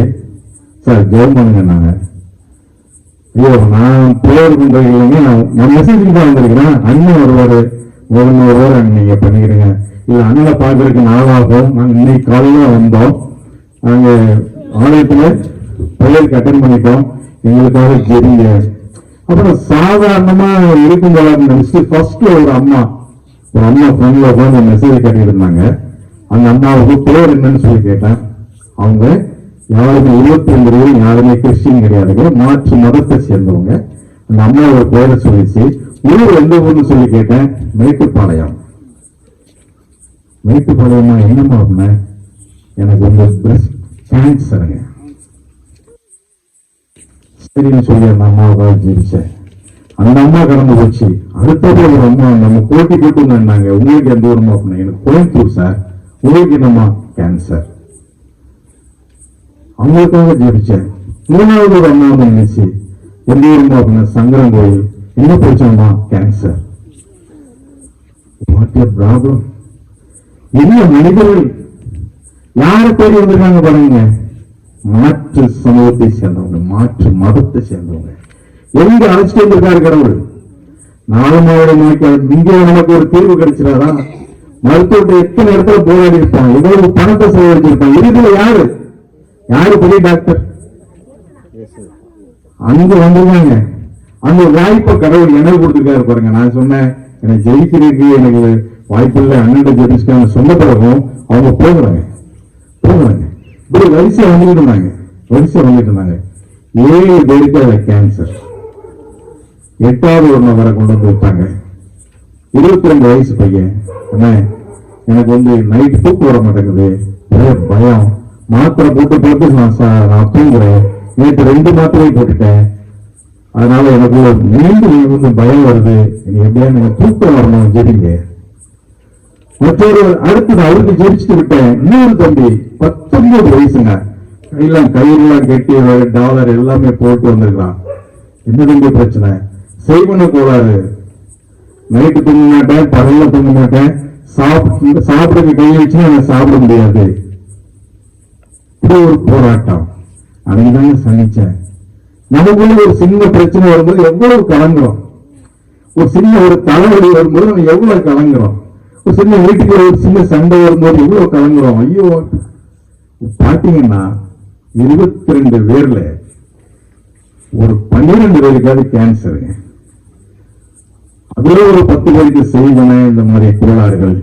சார் ஜெபம் பண்ணுங்க. நாங்க ஐயோ நான் பிரேயர் பண்றது இல்லைங்க, நான் மெசேஜுக்கு தான் வந்திருக்கிறேன், அண்ணன் வருவாரு ஒருவர் அங்க நீங்க பண்ணிக்கிறீங்க. இல்ல அண்ணனை பார்க்கறதுக்கு நாளாகும், நாங்க இன்னைக்கு காலையில வந்தோம், நாங்க ஆலயத்துல பிரேயருக்கு அட்டன் பண்ணிட்டோம், எங்களுக்காக ஜெபிங்க. அப்புறம் சாதாரணமா இருக்கும் போல நினைச்சு ஃபர்ஸ்ட்ல ஒரு அம்மா போன்ல உட்காந்து மெசேஜ் கட்டிட்டு இருந்தாங்க. அந்த அம்மாவுக்கு பேர் என்னன்னு சொல்லி கேட்டேன். அவங்க யாருமே 22 பேர் யாருமே கிறிஸ்டின் கிடையாது, மாற்று மதத்தை சேர்ந்தவங்க. அந்த அம்மாவோட பேரை சொல்லிச்சு. ஊர் எந்த ஊர்னு சொல்லி கேட்டேன். மேட்டுப்பாளையம். மேட்டுப்பாளையமா என்னமா அப்படின்னா எனக்கு வந்து பிரஸ்ட் கேன்சருங்க. சரின்னு சொல்லி அந்த அம்மாவுக்காக ஜெயிச்சேன். அந்த அம்மா கடந்து போச்சு. அடுத்தது ஒரு அம்மா நம்ம போட்டி போட்டு இருந்தாங்க, உங்களுக்கு எந்த ஊருமா அப்படின்னா எனக்கு கோயம்புத்தூர் சார், உங்களுக்கு என்னம்மா கேன்சர், அவங்களுக்காக ஜெயிச்சேன். 3வது ஒரு அம்மா வந்து நினைச்சு எந்த ஊருமா அப்படின்னா சங்கரன் கோயில், என்ன பிரச்சனைமா கேன்சர். What a problem. என்ன மனிதர்கள் யாரை தேடி வந்திருக்காங்க பாருங்க, மாற்று சமூகத்தை சேர்ந்தவங்க, மாற்று மதத்தை சேர்ந்தவங்க. எங்க அழைச்சிட்டு வந்திருக்காரு கடவுள். நாளமாவோட இங்க நமக்கு ஒரு தீர்வு கிடைச்சிடாதா? மருத்துவத்தை எத்தனை இடத்துல போராடி இருப்பான், எவ்வளவு பணத்தை செலவழிச்சிருப்பான். இதுல யாரு யாரு பெரிய டாக்டர் அங்க வந்திருக்காங்க. அந்த வாய்ப்பை கடவுள் எனக்கு கொடுத்துருக்காரு பாருங்க. நான் சொன்னேன் எனக்கு ஜெயிக்கிறதுக்கு எனக்கு வாய்ப்பு இல்லை, அண்ணன் ஜெயிச்சுக்கான சொன்ன பிறகும் அவங்க போகிறாங்க. இப்படி வரிசை வந்துட்டு இருந்தாங்க. 7 பேருக்கு அதுல கேன்சர். 8வது ஒரு நபரை கொண்டு வந்து விட்டாங்க. 22 வயசு பையன். என்ன எனக்கு வந்து நைட் தூக்கம் வர மாட்டேங்குது, பயம், மாத்திரை போட்டு நான் தூங்குறேன். நேற்று 2 மாத்திரையை போட்டுட்டேன், அதனால எனக்கு மீண்டும் வந்து பயம் வருது, எப்படியா எனக்கு தூக்கம் வரணும், ஜெபிங்க. மற்றொரு அடுத்து நான் அவருக்கு ஜெயிச்சுட்டு விட்டேன். இன்னொரு தம்பி 19 வயசுங்க, கையெல்லாம் கட்டி டாலர் எல்லாமே போட்டு வந்திருக்கான். என்ன தம்பி பிரச்சனை? செய்வன கோளாறு, நைட்டு தூங்க மாட்டேன், பகல்ல தூங்க மாட்டேன், சாப்பிடுறது கை வச்சுன்னா எனக்கு சாப்பிட முடியாது. இப்படி ஒரு போராட்டம் அன்னைக்குதாங்க சந்திச்சேன். நமக்குள்ள ஒரு சின்ன பிரச்சனை வரும்போது எவ்வளவு கலங்குறோம், ஒரு சின்ன ஒரு தலைவலி வரும்போது நம்ம எவ்வளவு கலங்குறோம், ஒரு சின்ன வீட்டுக்கு ஒரு சின்ன சண்டை வரும்போது எவ்வளவு கலங்குறோம். ஐயோ பாத்தீங்கன்னா 22 பேர்ல ஒரு 12 பேருக்காவது கேன்சருங்க. அதுல ஒரு 10 பேருக்கு செய்வன இந்த மாதிரி கோளாறுகள்.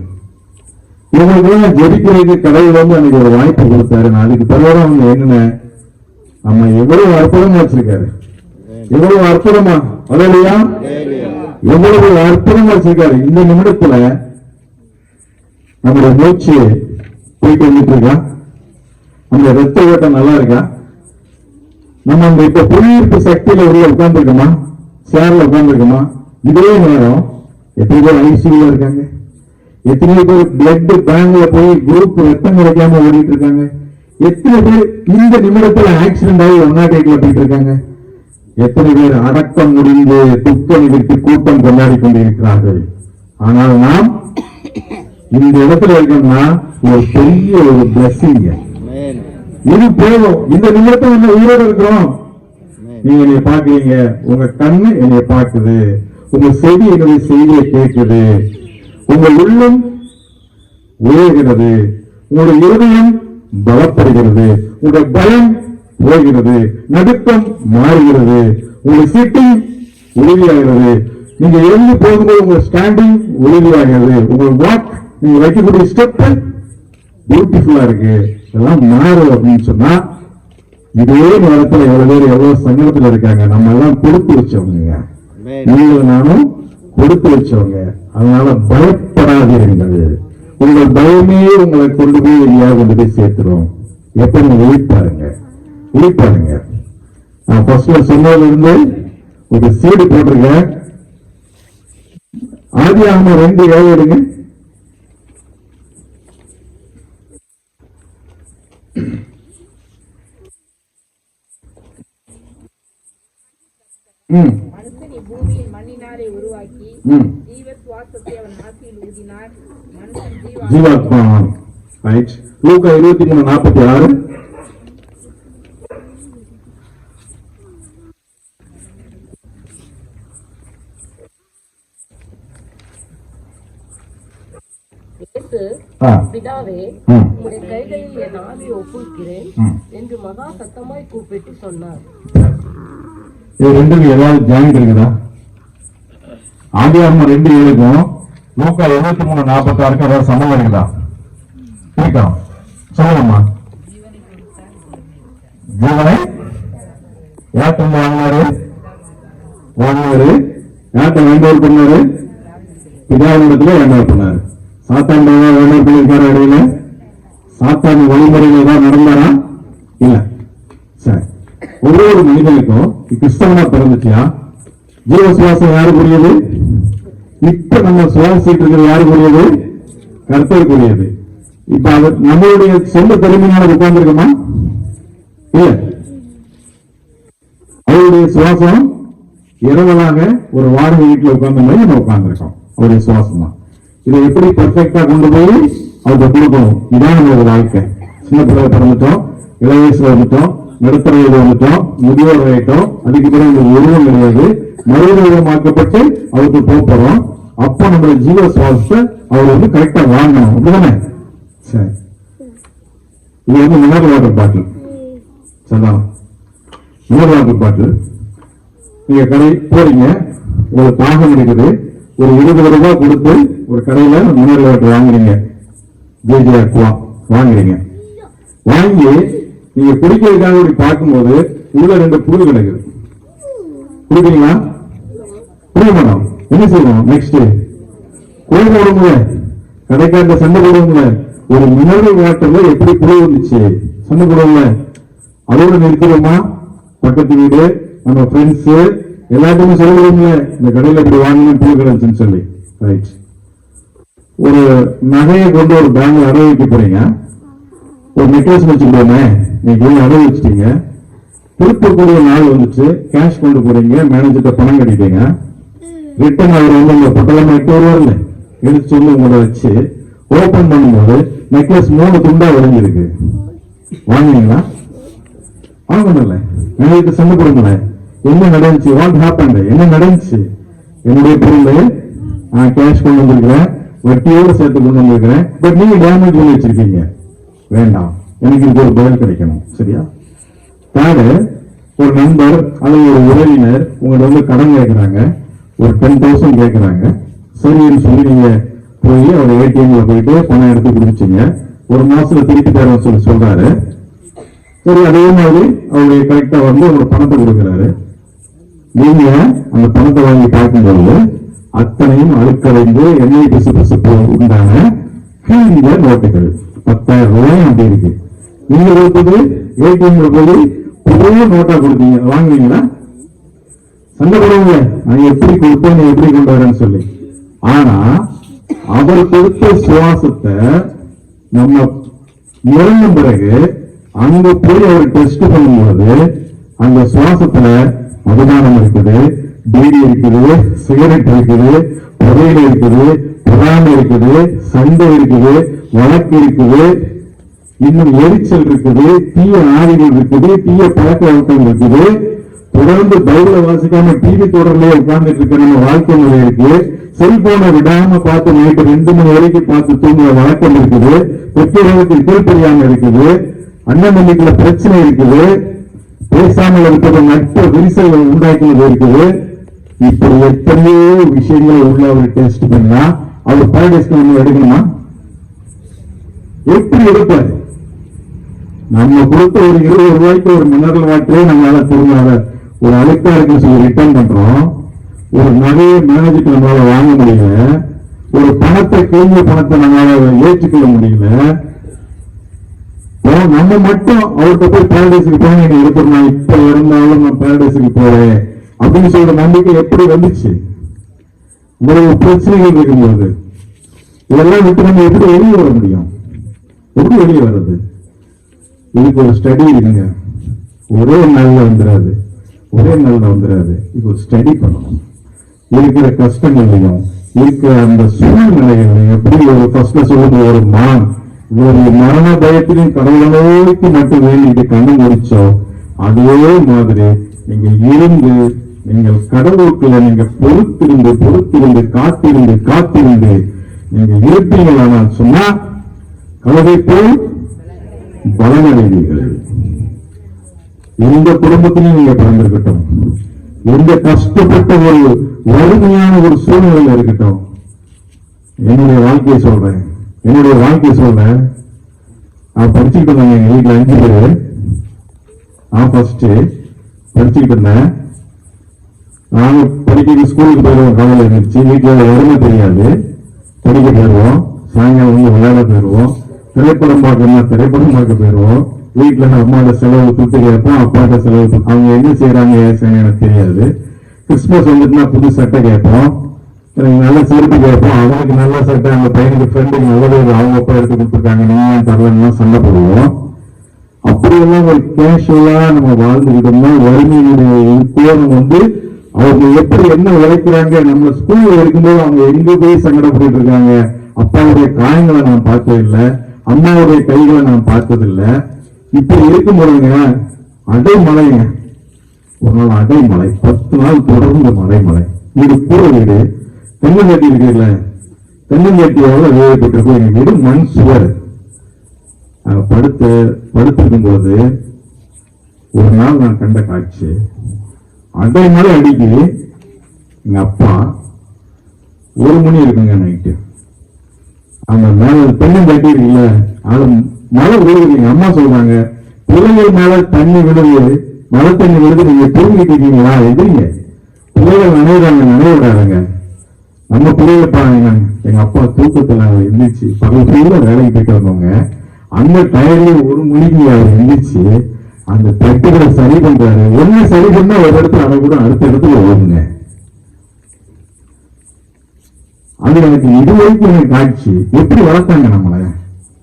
இவங்களுக்கெல்லாம் ஜெபிக்கிறதுக்கு கடவுள் வந்து எனக்கு ஒரு வாய்ப்பு கொடுத்தாரு. நான் அதுக்கு பிறகு அவங்க என்ன நம்ம எவ்வளவு அற்புதமா வச்சிருக்காரு, எவ்வளவு அற்புதமா, அதையா எவ்வளவு அற்புதமா வச்சிருக்காரு. இந்த நிமிடத்துல நம்முடைய மூச்சு போயிட்டு வந்துட்டு இருக்கா, அந்த ரத்த ஓட்டம் நல்லா இருக்கா, நம்ம அந்த இப்ப புவியீர்ப்பு சக்தியில உள்ள உட்கார்ந்துருக்கோமா, சேர்ல உட்கார்ந்துருக்கோமா? இதே நேரம் எத்தனை பேர் ஐசியூல இருக்காங்க, எத்தனை பேர் பிளட் பேங்க்ல போய் குரூப் ரத்தம் கிடைக்காம ஓடிட்டு இருக்காங்க, எத்தனை பேர் இந்த நிமிடத்துல ஆக்சிடென்ட் ஆகி 108ல போயிட்டு இருக்காங்க, எத்தனை பேர் அடக்கம் முடிந்து துக்க நிகழ்ச்சி கூட்டம் கொண்டாடி கொண்டிருக்கிறார்கள். ஆனால் நாம் இந்த இடத்துல இருக்கோம்னா ஒரு பெரிய ஒரு பிளஸிங். இது போதும். இந்த நிமிடத்தை நம்ம உயிரோடு இருக்கிறோம். நீங்க என்னைய பாக்குறீங்க, உங்க கண்ணு என்னைய பாக்குது, உங்க செவி என்னுடைய செய்தியை கேட்குது, உங்க உள்ளம் உயர்கிறது, உங்களுடைய இருதயம் பலப்படுகிறது, உங்களுடைய பயம் போகிறது, நடுக்கம் மாறுகிறது, உங்களுடைய சிட்டிங் உறுதியாகிறது, நீங்க எழுந்து போகும்போது உங்க ஸ்டாண்டிங் உறுதியாகிறது, உங்க வாக் நீங்க வைக்கக்கூடிய ஸ்டெப் பியூட்டிஃபுல்லா இருக்கு. இதெல்லாம் மாறும் அப்படின்னு சொன்னா இதே நேரத்தில் எவ்வளவு பேர் எவ்வளவு சங்கடத்துல இருக்காங்க. நம்ம எல்லாம் கொடுத்து வச்சவங்க, நீங்களும் நானும் கொடுத்து வச்சவங்க. அதனால பயப்படாதீர்கள். உங்கள் பயமே உங்களை கொண்டு போய் எங்கேயாவது கொண்டு போய் சேர்த்துரும். எப்ப நீங்க விழிப்பாருங்க. நான் ஃபர்ஸ்ட்ல சொன்னதுல இருந்து ஒரு சீடு போட்டிருக்கேன். ஆதியாகமம் 2:7 எடுங்க. மனுஷனை பூமியின் மண்ணினாலே உருவாக்கி ஜீவ சுவாசத்தை அவன் நாசியில் ஊதினார். மனுஷன் ஜீவாத்மா. ரைட். லூக்கா 23:46. பிதாவே, உம்முடைய கைகளில் என் ஆவியை ஒப்புவிக்கிறேன் என்று மகா சத்தமாய் கூப்பிட்டு சொன்னார். இது ரெண்டுக்கு ஏதாவது ஜாயிண்ட் இருக்குதா? ஆதியாகமம் 2:7க்கும் லூக்கா 23:46 ஏதாவது சம்பந்தம் இருக்குதா? இருக்கா? சொல்லலாமா? ஜீவனை யார்கிட்ட வாங்கினாரு? யார்கிட்ட வேண்டவர் பண்ணாரு? பிதாவிடத்துல வேண்டவர் பண்ணாரு. சாத்தான் வேண்டவர் பண்ணிருக்காரு. இடையில சாத்தான் வழிமுறையில தான் நடந்தாரா? இல்ல. சரி, ஒவ்வொரு மனிதனுக்கும் கிறிஸ்தவனா பிறந்துச்சியா? ஜீவ சுவாசம் யாருக்குரியது? இப்ப நம்ம சுவாசிட்டு இருக்கிறது யாருக்குரியது? கர்த்தருக்குரியது. இப்ப அது நம்மளுடைய சொந்த திறமையினால உட்கார்ந்துருக்கோமா? இல்ல. அவருடைய சுவாசம் இரவலாக ஒரு வாடகை வீட்டுல உட்கார்ந்த மாதிரி நம்ம உட்கார்ந்துருக்கோம். அவருடைய சுவாசம் தான். இதை எப்படி பெர்ஃபெக்டா கொண்டு போய் அவருக்கு கொடுக்கணும். இதான் நம்மளோட வாழ்க்கை. சின்ன பிள்ளை பிறந்துட்டோம், இளைய வயசுல வந்துட்டோம், நடுத்தர வயது வந்துட்டோம், முதியோர் ஆயிட்டோம். அதுக்கு பிறகு இந்த உருவம் கிடையாது. மறுரூபமாக்கப்பட்டு அவருக்கு போறோம். அப்ப நம்மளுடைய ஜீவ சுவாசத்தை அவர் வந்து கரெக்டா வாங்கணும். அப்படிதானே? சரி, இது வந்து மினரல் வாட்டர் பாட்டில். சரிதான், மினரல் வாட்டர் பாட்டில். நீங்க கடை போறீங்க, ஒரு தாகம் இருக்குது, ஒரு 20 ரூபாய் கொடுத்து ஒரு கடையில மினரல் வாட்டர் வாங்குறீங்க. ஜேஜே அக்வா வாங்குறீங்க. வாங்கி நீங்க குடிக்கிறதுக்காக இப்படி பார்க்கும்போது உள்ள 2 புழு கிடக்குது. குடிக்கிறீங்களா? குடிக்க மாட்டோம். என்ன செய்யணும்? நெக்ஸ்ட் கோழி போடுங்க, கடைக்காட்ட சண்டை போடுங்க. ஒரு மினரல் வாட்டர்ல எப்படி புழு வந்துச்சு சண்டை போடுவோம்ல, அதோட நிறுத்திடுமா? பக்கத்து வீடு, நம்ம ஃப்ரெண்ட்ஸ் எல்லாத்தையுமே சொல்லுவோம்ல, இந்த கடையில இப்படி வாங்கின புழு கிடச்சுன்னு சொல்லி. ரைட். ஒரு நகையை கொண்டு ஒரு பேங்க்ல அடை வைக்க போறீங்க. ஒரு நெக்லஸ் வச்சுக்கோமே, நீங்க அடை வச்சுட்டீங்க. திருப்பக்கூடிய நாள் வந்துச்சு, கேஷ் கொண்டு போறீங்க, மேனேஜர்கிட்ட பணம் கட்டிட்டீங்க. ரிட்டர்ன் அவர் வந்து உங்க பொட்டலமா எட்டு வருவார்ல, எடுத்து வந்து உங்களை வச்சு ஓபன் பண்ணும்போது நெக்லஸ் 3 துண்டா விளைஞ்சிருக்கு. வாங்கினீங்களா? வாங்கணும்ல. மேனேஜர் சண்டை போடுங்கள, என்ன நடந்துச்சு? What happen? என்ன நடந்துச்சு? என்னுடைய பொருள் நான் கேஷ் கொண்டு வந்திருக்கிறேன், வட்டியோடு சேர்த்து கொண்டு வந்திருக்கிறேன், பட் நீங்க டேமேஜ் பண்ணி வச்சிருக்கீங்க. வேண்டாம், எனக்கு இது ஒரு பதில் கிடைக்கணும். சரியா? தேர்டு, ஒரு நண்பர் அல்லது ஒரு உறவினர் உங்கள்ட்ட வந்து கடன் கேட்கிறாங்க, ஒரு 10,000 கேட்கிறாங்க. சரின்னு சொல்லி நீங்க போய் அவர் ஏடிஎம்ல போயிட்டு பணம் எடுத்து கொடுத்துச்சீங்க. ஒரு மாசத்துல திருப்பி தரேன்னு சொல்லி சொல்றாரு. சரி, அதே மாதிரி அவருடைய கரெக்டா வந்து ஒரு பணத்தை கொடுக்கிறாரு. நீங்க அந்த பணத்தை வாங்கி பார்க்கும்போது அத்தனையும் அழுக்கடைந்து எண்ணெய் பிசுபிசுப்பு உண்டான கிழிஞ்ச நோட்டுகள் 10,000 ரூபாய் அப்படி இருக்கு. நீங்க கொடுத்தது ஏடிஎம்ல போய் புதிய நோட்டா கொடுத்தீங்க. வாங்குவீங்களா? சண்டை போடுவாங்க, நான் எப்படி கொடுத்தேன், நீ எப்படி கொண்டு வரேன்னு சொல்லி. ஆனா அவர் கொடுத்த சுவாசத்தை நம்ம இறந்த பிறகு அங்க போய் அவர் டெஸ்ட் பண்ணும்போது அந்த சுவாசத்துல மதுபானம் இருக்குது, பீடி இருக்குது, சிகரெட் இருக்குது, புகையில இருக்குது, புறாமை இருக்குது, சண்டை இருக்குது, வழக்கு இருக்குது, இன்னும் எரிச்சல் இருக்குது, தீய ஆவிகள் இருக்குது, தீய பழக்க வழக்கம் இருக்குது. தொடர்ந்து பைபிளை வாசிக்காம டிவி தொடர்லயே உட்கார்ந்துட்டு இருக்க நம்ம வாழ்க்கை முறை இருக்கு. செல்போனை விடாம பார்த்து நைட்டு 2 மணி வரைக்கும் பார்த்து தூங்குற வழக்கம் இருக்குது. பெற்றோர்களுக்கு கீழ்ப்படியாம இருக்குது. அண்ணன் தம்பிக்குள்ள பிரச்சனை இருக்குது. பேசாமல் இருப்பது நட்பு விரிசல்கள் உண்டாக்குவது இருக்குது. இப்படி எத்தனையோ விஷயங்களை உள்ள அவர் டெஸ்ட் பண்ணா அவர் பாரடைஸ்க்கு நம்ம எடுக்கணுமா? எப்படி எடுப்பாரு? நம்ம கொடுத்த ஒரு 20 ரூபாய்க்கு ஒரு மினரல் வாட்டரே நம்மளால திரும்ப ஒரு அழுக்கா இருக்குன்னு சொல்லி ரிட்டர்ன் பண்றோம். ஒரு நகையை மேனேஜுக்கு நம்மளால வாங்க முடியல. ஒரு பணத்தை கிழிஞ்ச பணத்தை நம்மளால ஏற்றுக்கொள்ள முடியல. நம்ம மட்டும் அவர்கிட்ட போய் பாரடைஸுக்கு போய் நீங்க எடுத்துடலாம், இப்ப இருந்தாலும் நான் பாரடைஸுக்கு போறேன் அப்படின்னு சொல்ற நம்பிக்கை எப்படி வந்துச்சு? இவ்வளவு பிரச்சனைகள் இருக்கும்போது இதெல்லாம் விட்டு நம்ம எப்படி வெளியே வர முடியும்? எப்படி வெளியே வர்றது? இதுக்கு ஒரு ஸ்டடி இருக்குங்க. ஒரே நாள்ல வந்துடாது. இது ஒரு ஸ்டடி பண்ணணும். இருக்கிற கஷ்டங்களையும் இருக்கிற அந்த சூழ்நிலைகளையும் எப்படி ஒரு ஃபர்ஸ்ட்ல சொல்லுது, ஒரு மான் ஒரு மரண பயத்திலையும் கடவுளை நோக்கி மட்டும் வேண்டிட்டு கண்ணு முடிச்சோ அதே மாதிரி நீங்க இருந்து நீங்கள் கடவுளுக்குள்ள நீங்க பொறுத்திருந்து காத்திருந்து நீங்க இருப்பீங்களானால் சொன்னா கழுதை போல் பலனடைவீர்கள். எந்த குடும்பத்திலையும் நீங்க பிறந்திருக்கட்டும், எந்த கஷ்டப்பட்ட ஒரு வறுமையான ஒரு சூழ்நிலையில இருக்கட்டும், என்னுடைய வாழ்க்கையை சொல்றேன். நான் படிச்சுக்கிட்டு இருந்தேன். எங்க வீட்டுல 5 பேரு. நான் ஃபர்ஸ்ட் படிச்சுக்கிட்டு இருந்தேன். நாங்க படிக்க ஸ்கூலுக்கு போயிடுவோம். காலையில் இருந்துச்சு. வீட்டுல உடனே தெரியாது. படிக்க போயிடுவோம். சாயங்காலம் விளையாட போயிடுவோம். திரைப்படம் பார்க்க போயிடுவோம். வீட்டுல அம்மாவோட செலவு துட்டு கேட்போம், அப்பாட்ட செலவு. அவங்க என்ன செய்யறாங்க எனக்கு தெரியாது. கிறிஸ்துமஸ் வந்துட்டுனா புது சட்டை கேட்போம், எனக்கு நல்ல செருப்பு கேட்போம். அவனுக்கு நல்ல சட்டை, அந்த பையனுக்கு ஃப்ரெண்டுக்கு நல்லது அவங்க அப்பா எடுத்து கொடுத்துருக்காங்க, நீங்க தரலன்னா சண்டை போடுவோம். அப்படியெல்லாம் ஒரு கேஷுவலா நம்ம வாழ்ந்துக்கிட்டோம்னா வறுமையினுடைய கோணம் அவங்க எப்படி என்ன உழைக்கிறாங்க. நம்ம ஸ்கூல்ல இருக்கும்போது அவங்க எங்க போய் சங்கடப்பட்டு இருக்காங்க. அப்பாவுடைய காயங்களை நான் பார்த்ததில்லை, அம்மாவுடைய கைகளை நான் பார்த்ததில்லை. இப்படி இருக்கும் பொழுதுங்க அடைமலைங்க. ஒரு நாள் அடைமலை, 10 நாள் தொடர்ந்து மலை. வீடு கூரை வீடு, தென்னங்கட்டி இருக்குல்ல, தென்னங்கட்டியோட வேலைப்பட்டிருக்கும். எங்க வீடு மண் சுவர். படுத்திருக்கும் போது ஒரு நாள் நான் கண்ட காட்சி, அடைமலை அடிக்கு. எங்க அப்பா 1 மணி இருக்குங்க நைட்டு. அந்த மேல தென்னங்கட்டி இருக்குல்ல, அது மழை விழுகுது. எங்க அம்மா சொல்றாங்க, பிள்ளைகள் மேல தண்ணி விழுது, மழை தண்ணி விழுது, நீங்க தூங்கிட்டு இருக்கீங்களா? எதிரிங்க பிள்ளைகள் நனைய விடாதுங்க. நம்ம பிள்ளைகள் பாருங்க. எங்க அப்பா தூக்கத்துல எந்திரிச்சு பகல் ஃபுல்லா வேலைக்கு போயிட்டு வந்தவங்க. அந்த டயர்ல 1 மணிக்கு அவர் எந்திரிச்சு அந்த தட்டுகளை சரி பண்றாரு. என்ன சரி பண்ணா ஒரு இடத்துல அதை கூட அடுத்த இடத்துல ஓடுங்க. அது எனக்கு இதுவரைக்கும் எனக்கு காட்சி. எப்படி வளர்த்தாங்க நம்மளை,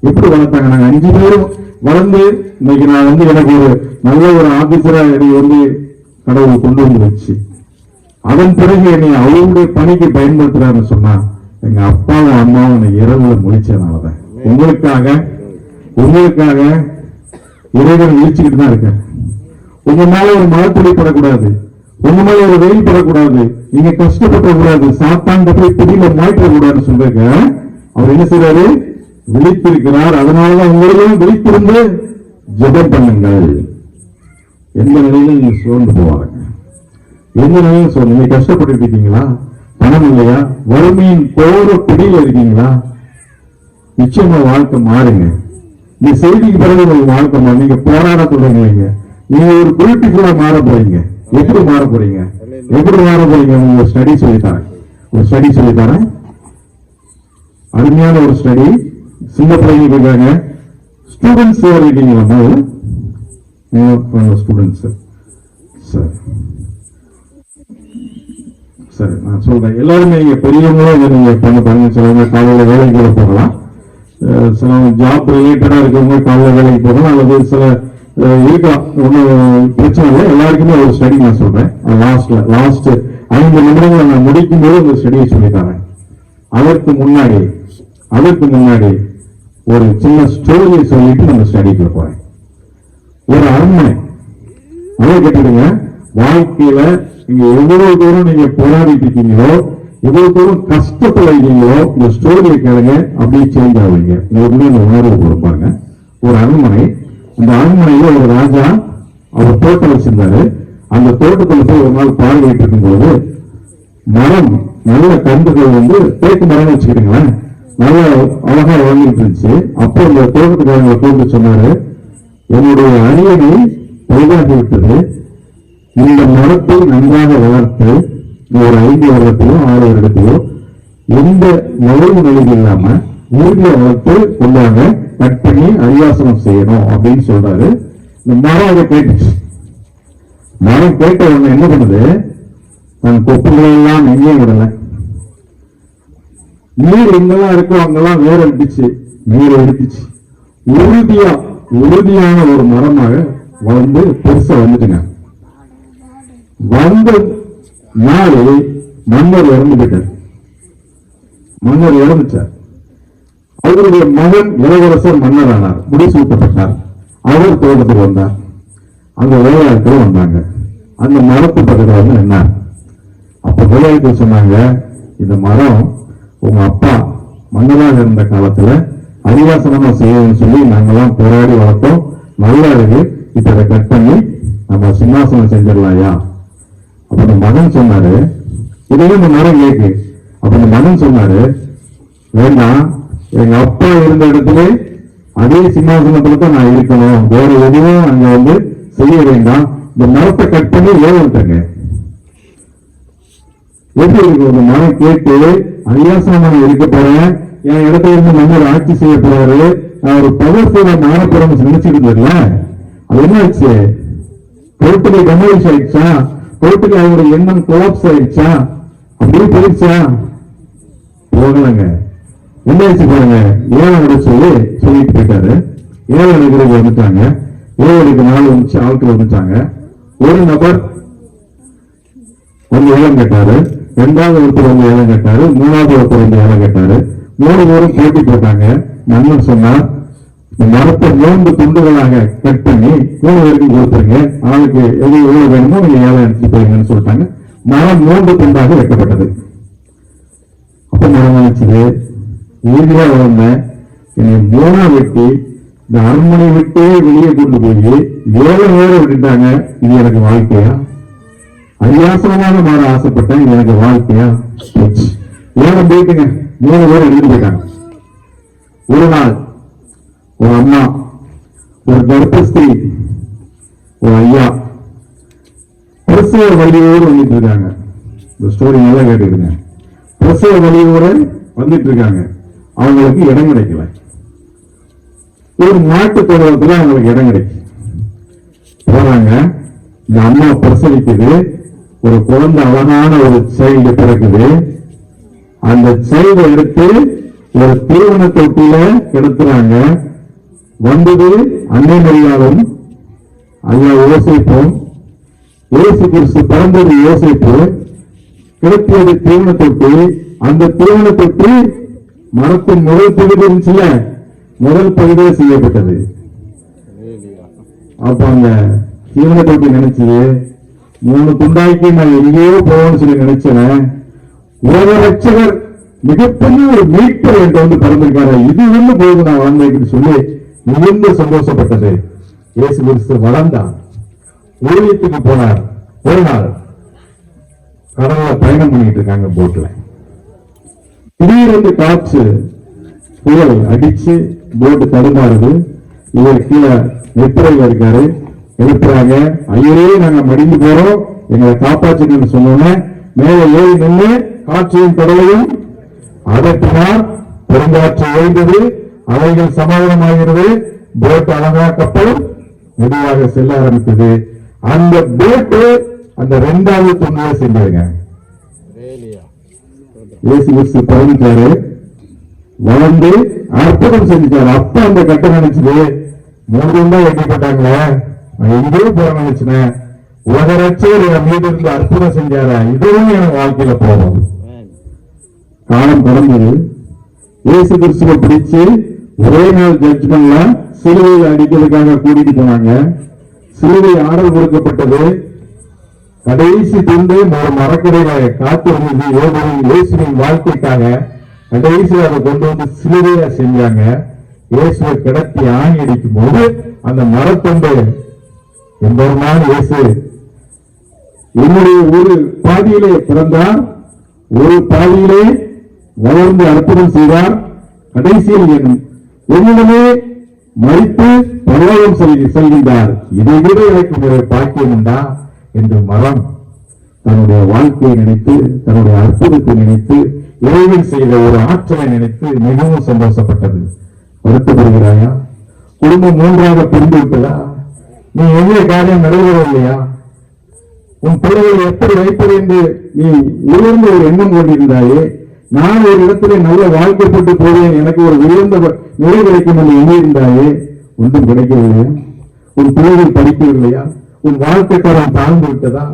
எப்படி வளர்த்தாங்க? நாங்க 5 பேரும் வளர்ந்து இன்னைக்கு நான் எனக்கு ஒரு நல்ல ஒரு ஆபீசரா கடவுள் கொண்டு வச்சு அதன் பிறகு என்னை அவருடைய பணிக்கு பயன்படுத்துறாருன்னு சொன்னா எங்க அப்பாவும் அம்மாவும் இரவுல முடிச்சதுனாலதான். உங்களுக்காக இறைவன் வீழ்ச்சிக்கிட்டு தான் இருக்க. உங்க மேல ஒரு மரத்துளி படக்கூடாது, உங்க மேல ஒரு வெயில் படக்கூடாது, நீங்க கஷ்டப்பட கூடாது, சாத்தாண்ட போய் பிடியில மாற்ற கூடாதுன்னு சொல்றீங்க. அவர் என்ன செய்யறாரு? விழித்திருக்கிறார். அதனாலதான் உங்களையும் விழித்திருந்து ஜெபம் பண்ணுங்கள். எந்த நிலையிலும் நீங்க சோர்ந்து போவாங்க. எந்த நிலையும் சோர்ந்து, நீங்க கஷ்டப்பட்டு இருக்கீங்களா? பணம் இல்லையா? வறுமையின் கோர பிடியில இருக்கீங்களா? நிச்சயமா வாழ்க்கை மாறுங்க. இந்த செய்திக்கு பிறகு உங்களுக்கு வாழ்க்கை மாறும். நீங்க போராட தொடங்குவீங்க. நீங்க ஒரு பொலிட்டிக்கலா மாற போறீங்க. எப்படி மாற போறீங்க? உங்க ஸ்டடி சொல்லித்தரேன். அருமையான ஒரு ஸ்டடி. சின்ன பிள்ளைங்க இருக்காங்க. ஸ்டூடெண்ட்ஸ் இருக்கீங்களா? ஸ்டூடெண்ட்ஸ் சரி, நான் சொல்றேன். எல்லாருமே நீங்க பெரியவங்களும் நீங்க பாருங்க. சிலவங்க காலையில வேலைக்கு கூட போகலாம், சிலவங்க ஜாப் ரிலேட்டடா இருக்கவங்க காலையில வேலைக்கு போகலாம், அல்லது சில இருக்கலாம். ஒன்றும் பிரச்சனை இல்லை. எல்லாருக்குமே ஒரு ஸ்டடி நான் சொல்றேன். லாஸ்ட் 5 நிமிடங்களை நான் முடிக்கும் போது இந்த ஸ்டடியை சொல்லித்தரேன். அதற்கு முன்னாடி ஒரு சின்ன ஸ்டோரியை சொல்லிட்டு நம்ம ஸ்டடிக்குள்ள போறேன். ஒரு அரண்மனை, அதை கேட்டுடுங்க. வாழ்க்கையில நீங்க எவ்வளவு தூரம் நீங்க போராடிட்டு இருக்கீங்களோ, எவ்வளவு தூரம் கஷ்டத்துல இருக்கீங்களோ, இந்த ஸ்டோரியை கேளுங்க, அப்படியே சேஞ்ச் ஆவீங்க. உங்களுக்கு இந்த உணர்வு கொடுப்பாங்க. ஒரு அரண்மனை, அந்த அரண்மனையில ஒரு ராஜா அவர் தோட்டம் வச்சிருந்தாரு. அந்த தோட்டத்துல போய் ஒரு நாள் பார்வையிட்டு இருக்கும்போது மரம் நல்ல கன்றுகள் தேக்கு மரம் வச்சுக்கிட்டீங்களேன், நல்ல அழகா வளர்ந்துட்டு இருந்துச்சு. அப்போ அந்த தோட்டத்துக்காரங்களை கூப்பிட்டு சொன்னாரு, என்னுடைய அரியணை பழுதாகி விட்டது, இந்த மரத்தை நன்றாக வளர்த்து ஒரு 5 வருடத்திலோ 6 வருடத்திலோ எந்த நுழைவு நிலையில் இல்லாம உறுதியை வளர்த்து கொண்டாங்க, கட் பண்ணி அரியாசனம் செய்யணும் அப்படின்னு சொல்றாரு. இந்த மரம் அதை கேட்டுச்சு. மரம் கேட்ட உடனே என்ன பண்ணுது, தன் கொப்புகளை எல்லாம் எங்கேயும் விடல, நீர் எங்கெல்லாம் இருக்கோ அங்கெல்லாம் வேற எடுத்துச்சு, நீர் எடுத்துச்சு. உறுதியான ஒரு மரமாக வளர்ந்து பெருசா வந்துட்டுங்க. வந்த நாளே மன்னர் இறந்து போயிட்டார். மன்னர் இறந்துச்சார். அவருடைய மகன் இளவரசர் மன்னர் ஆனார், முடிசூட்டப்பட்டார். அவர் தோட்டத்துக்கு வந்தார். அங்க வேலையாட்கள் வந்தாங்க. அந்த மரத்து பக்கத்துல வந்து நின்னார். அப்ப வேலையாட்கள் சொன்னாங்க, இந்த மரம் உங்க அப்பா மன்னராக இருந்த காலத்துல அரியாசனமா செய்யணும்னு சொல்லி நாங்கெல்லாம் போராடி வளர்த்தோம், நல்லா இருக்கு, இப்ப இதை கட் பண்ணி நம்ம சிம்மாசனம் செஞ்சிடலாயா? அப்ப இந்த மகன் சொன்னாரு, இதையும் இந்த மரம் கேக்கு. அப்ப இந்த மகன் சொன்னாரு, வேண்டாம், எங்க அப்பா இருந்த இடத்துல அதே சிம்மாசனத்துல தான் நான் இருக்கணும், வேற எதுவும் அங்க செய்ய வேண்டாம், இந்த மரத்தை கட் பண்ணி ஏவன்ட்டங்க. எப்படி இருக்கு? ஒரு மரம் கேட்டு அரியாசனம் இருக்க போறேன், என் இடத்துல இருந்து மன்னர் ஆட்சி செய்ய போறாரு, நான் ஒரு பவர்ஃபுல்லா மாறப்போறோம் நினைச்சிட்டு இல்ல, அது என்ன ஆச்சு? டோட்டலி டெமாலிஷ் ஆயிடுச்சா? டோட்டலி அவருடைய எண்ணம் கொலாப்ஸ் ஆயிடுச்சா? அப்படியே போயிடுச்சா? போகலங்க. என்ன ஆச்சு பாருங்க, ஏழை சொல்லிட்டு போயிட்டாரு. ஏழை நகருக்கு வந்துட்டாங்க. ஏழைக்கு 4 வந்துச்சு, ஆட்கள் வந்துட்டாங்க. ஒரு நபர் வந்து ஏலம் கேட்டாரு, 2வது ஒருத்தர் வந்து ஏலம் கேட்டாரு, 3வது ஒருத்தர் வந்து ஏலம் கேட்டாரு. 3 பேரும் போட்டி போட்டாங்க. மன்னன் சொன்னார், இந்த மரத்தை 3 துண்டுகளாக கட் பண்ணி 3 பேருக்கும் கொடுத்துருங்க, ஆளுக்கு எவ்வளவு வேணுமோ நீங்க ஏலம் எடுத்துட்டு போயிருங்கன்னு சொல்லிட்டாங்க. மரம் 3 துண்டாக வெட்டப்பட்டது. அப்ப மரம் நினைச்சது, உறுதியா வளர்ந்த என்னை 3ஆ வெட்டி இந்த அரண்மனை விட்டே வெளியே கொண்டு போய் 7 பேரை விட்டுட்டாங்க, இது எனக்கு வாழ்க்கையா? அரியாசனமாக மாற ஆசைப்பட்டேன், இது எனக்கு வாழ்க்கையா? ஏலம் போயிட்டுங்க, 3 பேர் எடுத்துட்டு போயிட்டாங்க. ஒரு நாள் ஒரு அம்மா, ஒரு கர்ப்பஸ்திரீ, ஒரு ஐயா பிரசவ வலியோடு வந்துட்டு இருக்காங்க. இந்த ஸ்டோரி நல்லா கேட்டுருங்க. பிரசவ வலியோடு வந்துட்டு இருக்காங்க. அவங்களுக்கு இடம் கிடைக்கல. ஒரு மாட்டு தொழுவத்துல அவங்களுக்கு இடம் கிடைக்கும். போறாங்க. இந்த அம்மா பிரசவிக்குது. ஒரு குழந்தை, அழகான ஒரு சைல்டு பிறக்குது. அந்த சைல்டை எடுத்து ஒரு தீவன தொட்டியில கிடத்துறாங்க. வந்தது அன்னை மரியாளும் ஐயா யோசிப்போம். இயேசு கிறிஸ்து பிறந்தது யோசிப்பு, கிடத்தியது தீவன தொட்டி. அந்த தீவன தொட்டி மரத்தின் முதல் பகுதி இருந்துச்சுல, முதல் பகுதியே செய்யப்பட்டது. அப்ப அந்த தீவன தொட்டி நினைச்சது, 3 துண்டாக்கி நான் எங்கேயோ போவோம்னு சொல்லி நினைச்சேன். உலக ரட்சகர் மிகப்பெரிய ஒரு மீட்பர் என்று பிறந்திருக்காரு, இது போது நான் வளர்ந்தேன்னு சொல்லி மிகுந்த சந்தோஷப்பட்டது. இயேசு கிறிஸ்து வளர்ந்தார், ஊழியத்துக்கு போனார். ஒரு நாள் கடவுள பயணம் பண்ணிட்டு இருக்காங்க போட்ல. திடீரென்று காற்று புயல் அடிச்சு போட்டு தடுமாறுது. இவர் கீழே நெத்திரையில் இருக்காரு. எழுப்புறாங்க, ஐயரே நாங்க மடிந்து போறோம், எங்களை காப்பாற்றுன்னு சொன்னோன்னே மேலே ஏறி நின்று காற்றையும் கடலையும் அதட்டினார். பெருங்காற்று எழுந்தது, அலைகள் சமாதானமாகிறது. போட் அழகா கப்பல் மெதுவாக செல்ல ஆரம்பித்தது. அந்த போட்டு அந்த 2வது துணியை செஞ்சாங்க. இயேசு கிறிஸ்து பிறந்தாரு, வளர்ந்து அற்புதம் செஞ்சாரு. அப்ப அந்த கட்டம் நினைச்சது, 3 துண்டா வெட்டிப்பட்டாங்களே, நான் எங்கேயோ போற நினைச்சேன், உலக ரட்சகர் என் மீது இருந்து அற்புதம் செஞ்சாரா, இதுவும் என் வாழ்க்கையில போகும். காலம் கடந்தது. இயேசு கிறிஸ்துவை பிடிச்சு ஒரே நாள் ஜட்ஜ்மெண்ட்ல சிலுவையில் அடிக்கிறதுக்காக கூட்டிட்டு போனாங்க. சிலுவை ஆர்டர் கொடுக்கப்பட்டது. கடைசி துண்டு ஒரு மரக்கடையில காத்திருந்து இயேசுவின் வாழ்க்கைக்காக கடைசியில் அதை கொண்டு வந்து சிலுவையா செஞ்சாங்க. இயேசுவை கிடத்தி ஆணி அடிக்கும் போது அந்த மரத்தொண்டு எம்பெருமான் இயேசு என்னுடைய ஒரு பாதியிலே பிறந்தார், ஒரு பாதியிலே வளர்ந்து அற்புதம் செய்தார், கடைசியில் என்னிடமே மறித்து பரலோகம் செல்கின்றார், இதை விட எனக்கு ஒரு பாக்கியம் உண்டா என்று மரம் தன்னுடைய வாழ்க்கையை நினைத்து, தன்னுடைய அற்புதத்தை நினைத்து, இறைவன் செய்த ஒரு ஆற்றலை நினைத்து மிகவும் சந்தோஷப்பட்டது. வருத்தப்படுகிறாயா? குடும்பம் மூன்றாக பிரிந்து விட்டதா? நீ எந்த காரியம் நிறைவேறவில்லையா? உன் பிள்ளைகளை எப்படி வைப்பது என்று நீ உயர்ந்த ஒரு எண்ணம் கொண்டிருந்தாயே, நான் ஒரு இடத்திலே நல்ல வாழ்க்கைப்பட்டு போவேன், எனக்கு ஒரு உயர்ந்த நிலை கிடைக்கும் என்று எண்ணியிருந்தாயே, ஒன்றும் கிடைக்கவில்லையா? உன் பிள்ளைகள் படிக்கவில்லையா? உன் வாழ்க்கை தரம் தாழ்ந்து விட்டதா?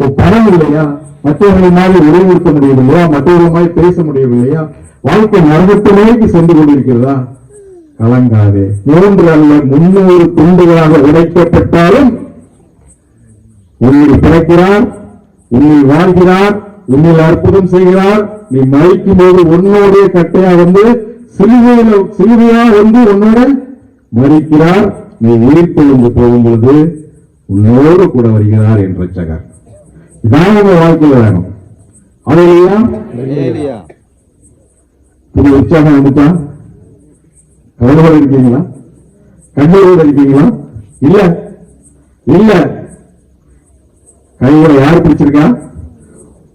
உன் பணம் இல்லையா? மற்றவர்களுமாய் உரைநிறுத்த முடியவில்லையா? மற்றவர்களுமாய் பேச முடியவில்லையா? வாழ்க்கை நரகத்தை நோக்கி சென்று கொண்டிருக்கிறதா? கலங்காதே. 3 அல்ல 300 துண்டுகளாக உடைக்கப்பட்டாலும் உன்னில் பிறக்கிறார், உன்னில் வாழ்கிறார், உன்னில் அற்புதம் செய்கிறார். நீ மறிக்கும் போது உன்னோட கட்டையா வந்து சிலுவையா வந்து உன்னோட மறிக்கிறார். நீ உயிர்த்தெழுந்து போகும்போது உன்னோடு கூட வருகிறார் என் ரட்சகர். இதான் உங்க வாழ்க்கையில் வேணும். அல்லேலூயா. புதிய உற்சாகம் வந்துட்டா? கவலையோடு இருக்கீங்களா? கண்ணீரோடு இருக்கீங்களா? இல்ல இல்ல. கைகளை யார் பிடிச்சிருக்கா?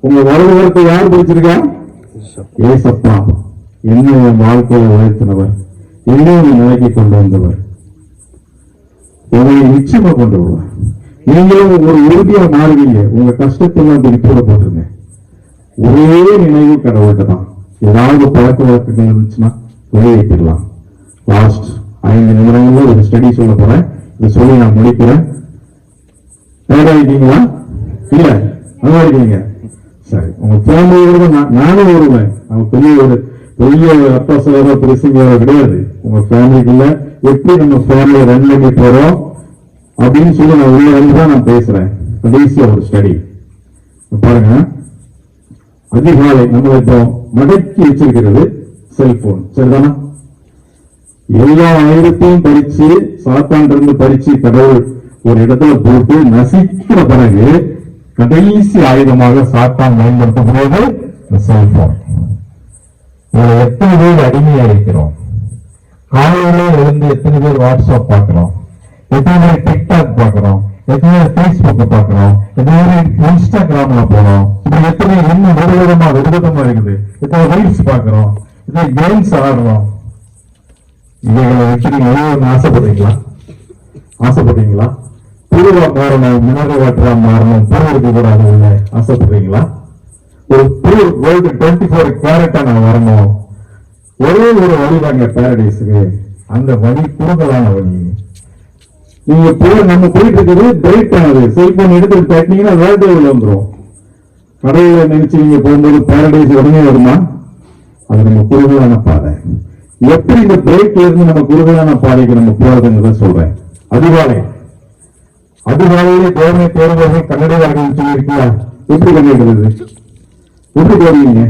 உங்க வரலாற்றை யார் பிடிச்சிருக்கா? ஏசப்பா என்ன என் வாழ்க்கையில உயர்த்தினவர், என்ன நிலைக்கு கொண்டு வந்தவர், உங்களை நிச்சயமா கொண்டு வருவார். நீங்களும் ஒரு உறுதியா மாறுவீங்க. உங்க கஷ்டத்தெல்லாம் திருப்பி போட்டுருங்க. ஒரே நினைவு கடவுள்கிட்ட தான். ஏதாவது பழக்க வழக்கங்கள் இருந்துச்சுன்னா வெளியேற்றிடலாம். லாஸ்ட் 5 நிமிடங்கள் ஒரு ஸ்டடி சொல்ல போறேன். இதை சொல்லி நான் முடிக்கிறேன். இருக்கீங்களா? இல்ல நல்லா இருக்கீங்க. சரி, உங்க ஃபேமிலியோட நானும் வருவேன். அவங்க பெரிய அப்பா சொல்ற பெருசுங்க கிடையாது. உங்க ஃபேமிலிக்குள்ள எப்படி நம்ம ஃபேமிலியை ரன் பண்ணி போறோம் அப்படின்னு சொல்லி நான் உள்ள வந்துதான் நான் பேசுறேன். கடைசியா ஒரு ஸ்டடி பாருங்க. அதிகாலை நம்ம இப்போ மடக்கி வச்சிருக்கிறது செல்போன், சரிதானா? எல்லா ஆயுதத்தையும் பறிச்சு சாத்தான் இருந்து பறிச்சு கடவுள் ஒரு இடத்துல போட்டு நசிக்கிற பிறகு கடைசி ஆயுதமாக சாத்தான் பயன்படுத்தப்படுவது செல்போன். எத்தனை பேர் அடிமையா இருக்கிறோம்? காலையில எழுந்து எத்தனை பேர் வாட்ஸ்அப் பார்க்கிறோம், எத்தனை பேர் டிக்டாக் பார்க்கிறோம், எத்தனை பேர் பேஸ்புக் பார்க்கிறோம், எத்தனை பேர் இன்ஸ்டாகிராம்ல போறோம், எத்தனை என்ன விதவிதமா இருக்குது, எத்தனை ரீல்ஸ் பார்க்கிறோம், எத்தனை கேம்ஸ் ஆடுறோம். இவைகளை வச்சு நீங்க ஆசைப்படுறீங்களா? ஆசைப்படுறீங்களா? புதுவா மாறணும், மினரல் மாறணும், பூர்வீக கூடாது இல்லை ஆசைப்படுறீங்களா? ஒரு புது வேர்ல்டு 24 கேரட்டா நான் வரணும். ஒரே ஒரு வழிதாங்க பாரடைஸுக்கு. அந்த வழி குறுகலான வழி. நீங்க நம்ம போயிட்டு இருக்கிறது பிரைட் ஆனது. செல்போன் எடுத்து தட்டினீங்கன்னா வேர்ல்டு வந்துடும். கடவுளை நினைச்சு நீங்க போகும்போது பாரடைஸ் உடனே வருமா? அது நம்ம குறுகலான பாதை. எப்படி இந்த பிரேக்ல இருந்து நம்ம குறுகலான பாதைக்கு நம்ம போறதுங்கிறத சொல்றேன். அதிகாலையிலே தேர்வை தேர்வர்கள் கன்னடவார்கள் சொல்லியிருக்கா? எப்படி கண்டிடுறது? எப்படி தெரியுங்க?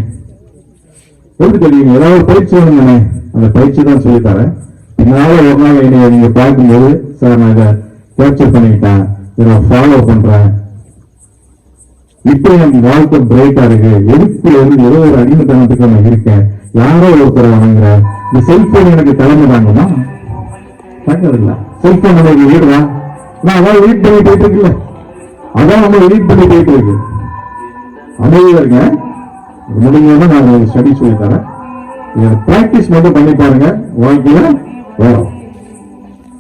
எப்படி தெரியுங்க? ஏதாவது பயிற்சி வேணுங்க. அந்த பயிற்சி தான் சொல்லித்தரேன். இதனால ஒரு நாள் என்னை நீங்க பார்க்கும்போது, சார் நான் இதை கேப்சர் பண்ணிக்கிட்டேன், இதை ஃபாலோ பண்றேன், இப்ப என் வாழ்க்கை பிரைட்டா இருக்கு, எதுக்கு வந்து ஏதோ ஒரு அடிமைத்தனத்துக்கு நான் இருக்கேன், யாரோ ஒருத்தரை வணங்குறேன், இந்த செல்போன் எனக்கு தலைமை தாங்குமா? தாங்கதில்ல. செல்போன் நம்ம வீடுதான். நான் அதான் எடிட் பண்ணி போயிட்டு இருக்குல்ல, அதான் நம்ம எடிட் பண்ணி போயிட்டு இருக்கு. அமைதியா இருங்க. முடிஞ்சா நான் ஒரு ஸ்டடி சொல்லி தரேன். பிராக்டிஸ் மட்டும் பண்ணி பாருங்க, வாழ்க்கையில வரும்.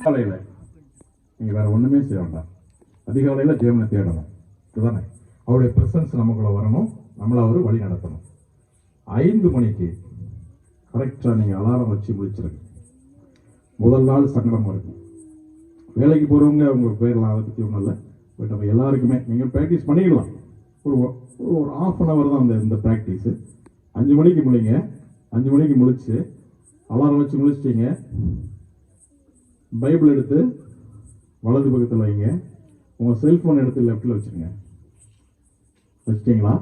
காலையில நீங்க வேற ஒண்ணுமே செய்ய வேண்டாம். அதிகாலையில தேவனை தேடணும். இதுதானே அவருடைய பிரசன்ஸ் நமக்குள்ள வரணும், நம்மள அவரு வழி நடத்தணும். 5 மணிக்கு கரெக்டா நீங்க அலாரம் வச்சு முடிச்சிருங்க. முதல் நாள் சங்கடமா இருக்கும். வேலைக்கு போறவங்க அவங்க போயிடலாம், அதை பத்தி ஒன்றும் இல்லை. பட் நம்ம எல்லாருக்குமே நீங்க பிராக்டிஸ் பண்ணிடலாம். ஒரு ½ தான் இந்த பிராக்டிஸ். 5 மணிக்கு முடிங்க. 5 மணிக்கு முடிச்சு அலாரம் வச்சு முடிச்சிட்டீங்க. பைபிள் எடுத்து வலது பக்கத்தில் வைங்க. உங்கள் செல்ஃபோன் எடுத்து லெஃப்டில் வச்சுருங்க. வச்சிட்டிங்களா?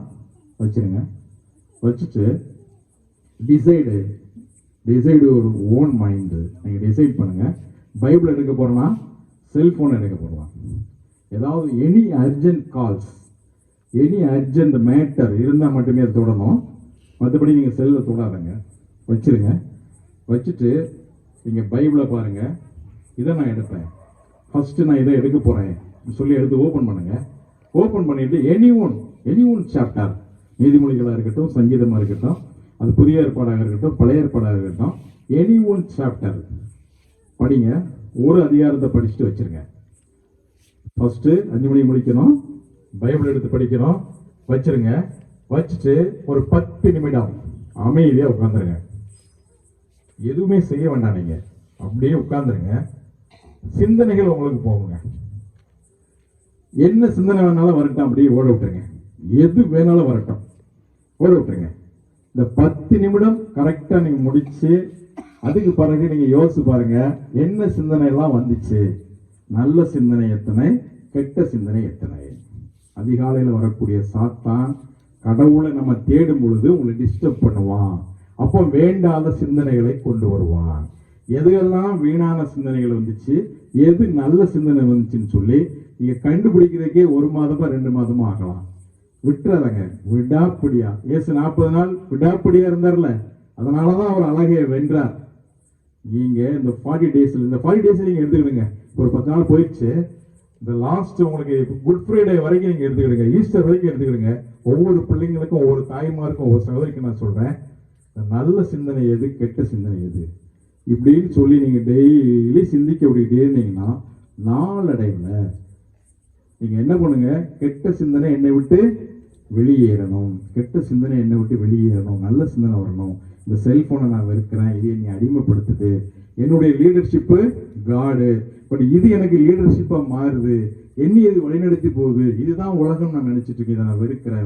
வச்சுருங்க. வச்சுட்டு டிசைடு ஒரு ஓன் மைண்டு. நீங்கள் டிசைட் பண்ணுங்கள். பைபிள் எடுக்க போகிறோன்னா செல்ஃபோன் எடுக்க போகிறோம். ஏதாவது any urgent calls, any urgent matter இருந்தால் மட்டுமே அதை தொடணும். மற்றபடி நீங்கள் செல்லில் தொடாதங்க. வச்சுருங்க. வச்சுட்டு நீங்கள் பைபிளை பாருங்கள். இதை நான் எடுப்பேன், ஃபஸ்ட்டு நான் இதை எடுக்க போகிறேன் சொல்லி எடுத்து ஓப்பன் பண்ணுங்கள். ஓப்பன் பண்ணிவிட்டு எனி ஒன் சாப்டர், நீதிமொழிகளாக இருக்கட்டும், சங்கீதமாக இருக்கட்டும், அது புதிய ஏற்பாடாக இருக்கட்டும், பழைய ஏற்பாடாக இருக்கட்டும், எனி ஒன் சாப்டர் படிங்க. ஒரு அதிகாரத்தை படிச்சுட்டு வச்சுருங்க. ஃபஸ்ட்டு 5 மணிக்கு முடிக்கணும். பைபிள் எடுத்து படிக்கணும். வச்சிருங்க. வச்சுட்டு ஒரு 10 நிமிடம் அமைதியாக உட்காந்துருங்க. எதுவுமே செய்ய வேண்டாம். நீங்கள் அப்படியே உட்காந்துருங்க. சிந்தனைகள் உங்களுக்கு போகுங்க. என்ன சிந்தனை வேணாலும் வரட்டும், அப்படியே ஓட விட்டுருங்க. எது வேணாலும் வரட்டும், ஓட விட்டுருங்க. இந்த 10 நிமிடம் கரெக்டாக நீங்கள் முடிச்சு அதுக்கு பிறகு நீங்கள் யோசிச்சு பாருங்க, என்ன சிந்தனை எல்லாம் வந்துச்சு. நல்ல சிந்தனை எத்தனை, கெட்ட சிந்தனை எத்தனை. அதிகாலையில் வரக்கூடிய சாத்தான் கடவுளை நம்ம தேடும் பொழுது உங்களை டிஸ்டர்ப் பண்ணுவான். அப்போ வேண்டாத சிந்தனைகளை கொண்டு வருவான். எதுயெல்லாம் வீணான சிந்தனைகள் வந்துச்சு, எது நல்ல சிந்தனை வந்துச்சுன்னு சொல்லி நீங்க கண்டுபிடிக்கிறதுக்கே 1 மாதமா 2 மாதமா ஆகலாம். விட்டுறதங்க. விடாப்பிடியா. ஏசு 40 நாள் விடாப்பிடியா இருந்தார்ல, அதனாலதான் அவர் அழகையை வென்றார். நீங்க இந்த 40 டேஸ்ல நீங்க எடுத்துக்கிடுங்க. ஒரு 10 நாள் போயிடுச்சு. இந்த லாஸ்ட் உங்களுக்கு குட் ஃப்ரைடே வரைக்கும் நீங்க எடுத்துக்கிடுங்க, ஈஸ்டர் வரைக்கும் எடுத்துக்கிடுங்க. ஒவ்வொரு பிள்ளைங்களுக்கும், ஒவ்வொரு தாய்மாருக்கும், ஒவ்வொரு சகோதரிக்கும் நான் சொல்றேன், நல்ல சிந்தனை எது, கெட்ட சிந்தனை எது இப்படின்னு சொல்லி நீங்க டெய்லி சிந்திக்க விட்டுக்கிட்டே இருந்தீங்கன்னா நாளடைவில் நீங்க என்ன பண்ணுங்க, கெட்ட சிந்தனை என்னை விட்டு வெளியேறணும், கெட்ட சிந்தனை என்னை விட்டு வெளியேறணும், நல்ல சிந்தனை வரணும். இந்த செல்போனை நான் வெறுக்கிறேன், இது என்னை அடிமைப்படுத்துது, என்னுடைய லீடர்ஷிப்பு காடு, பட் இது எனக்கு லீடர்ஷிப்பா மாறுது, என்னை இது வழிநடத்தி போகுது, இதுதான் உலகம் நான் நினைச்சிட்டு இருக்கேன், இதை நான்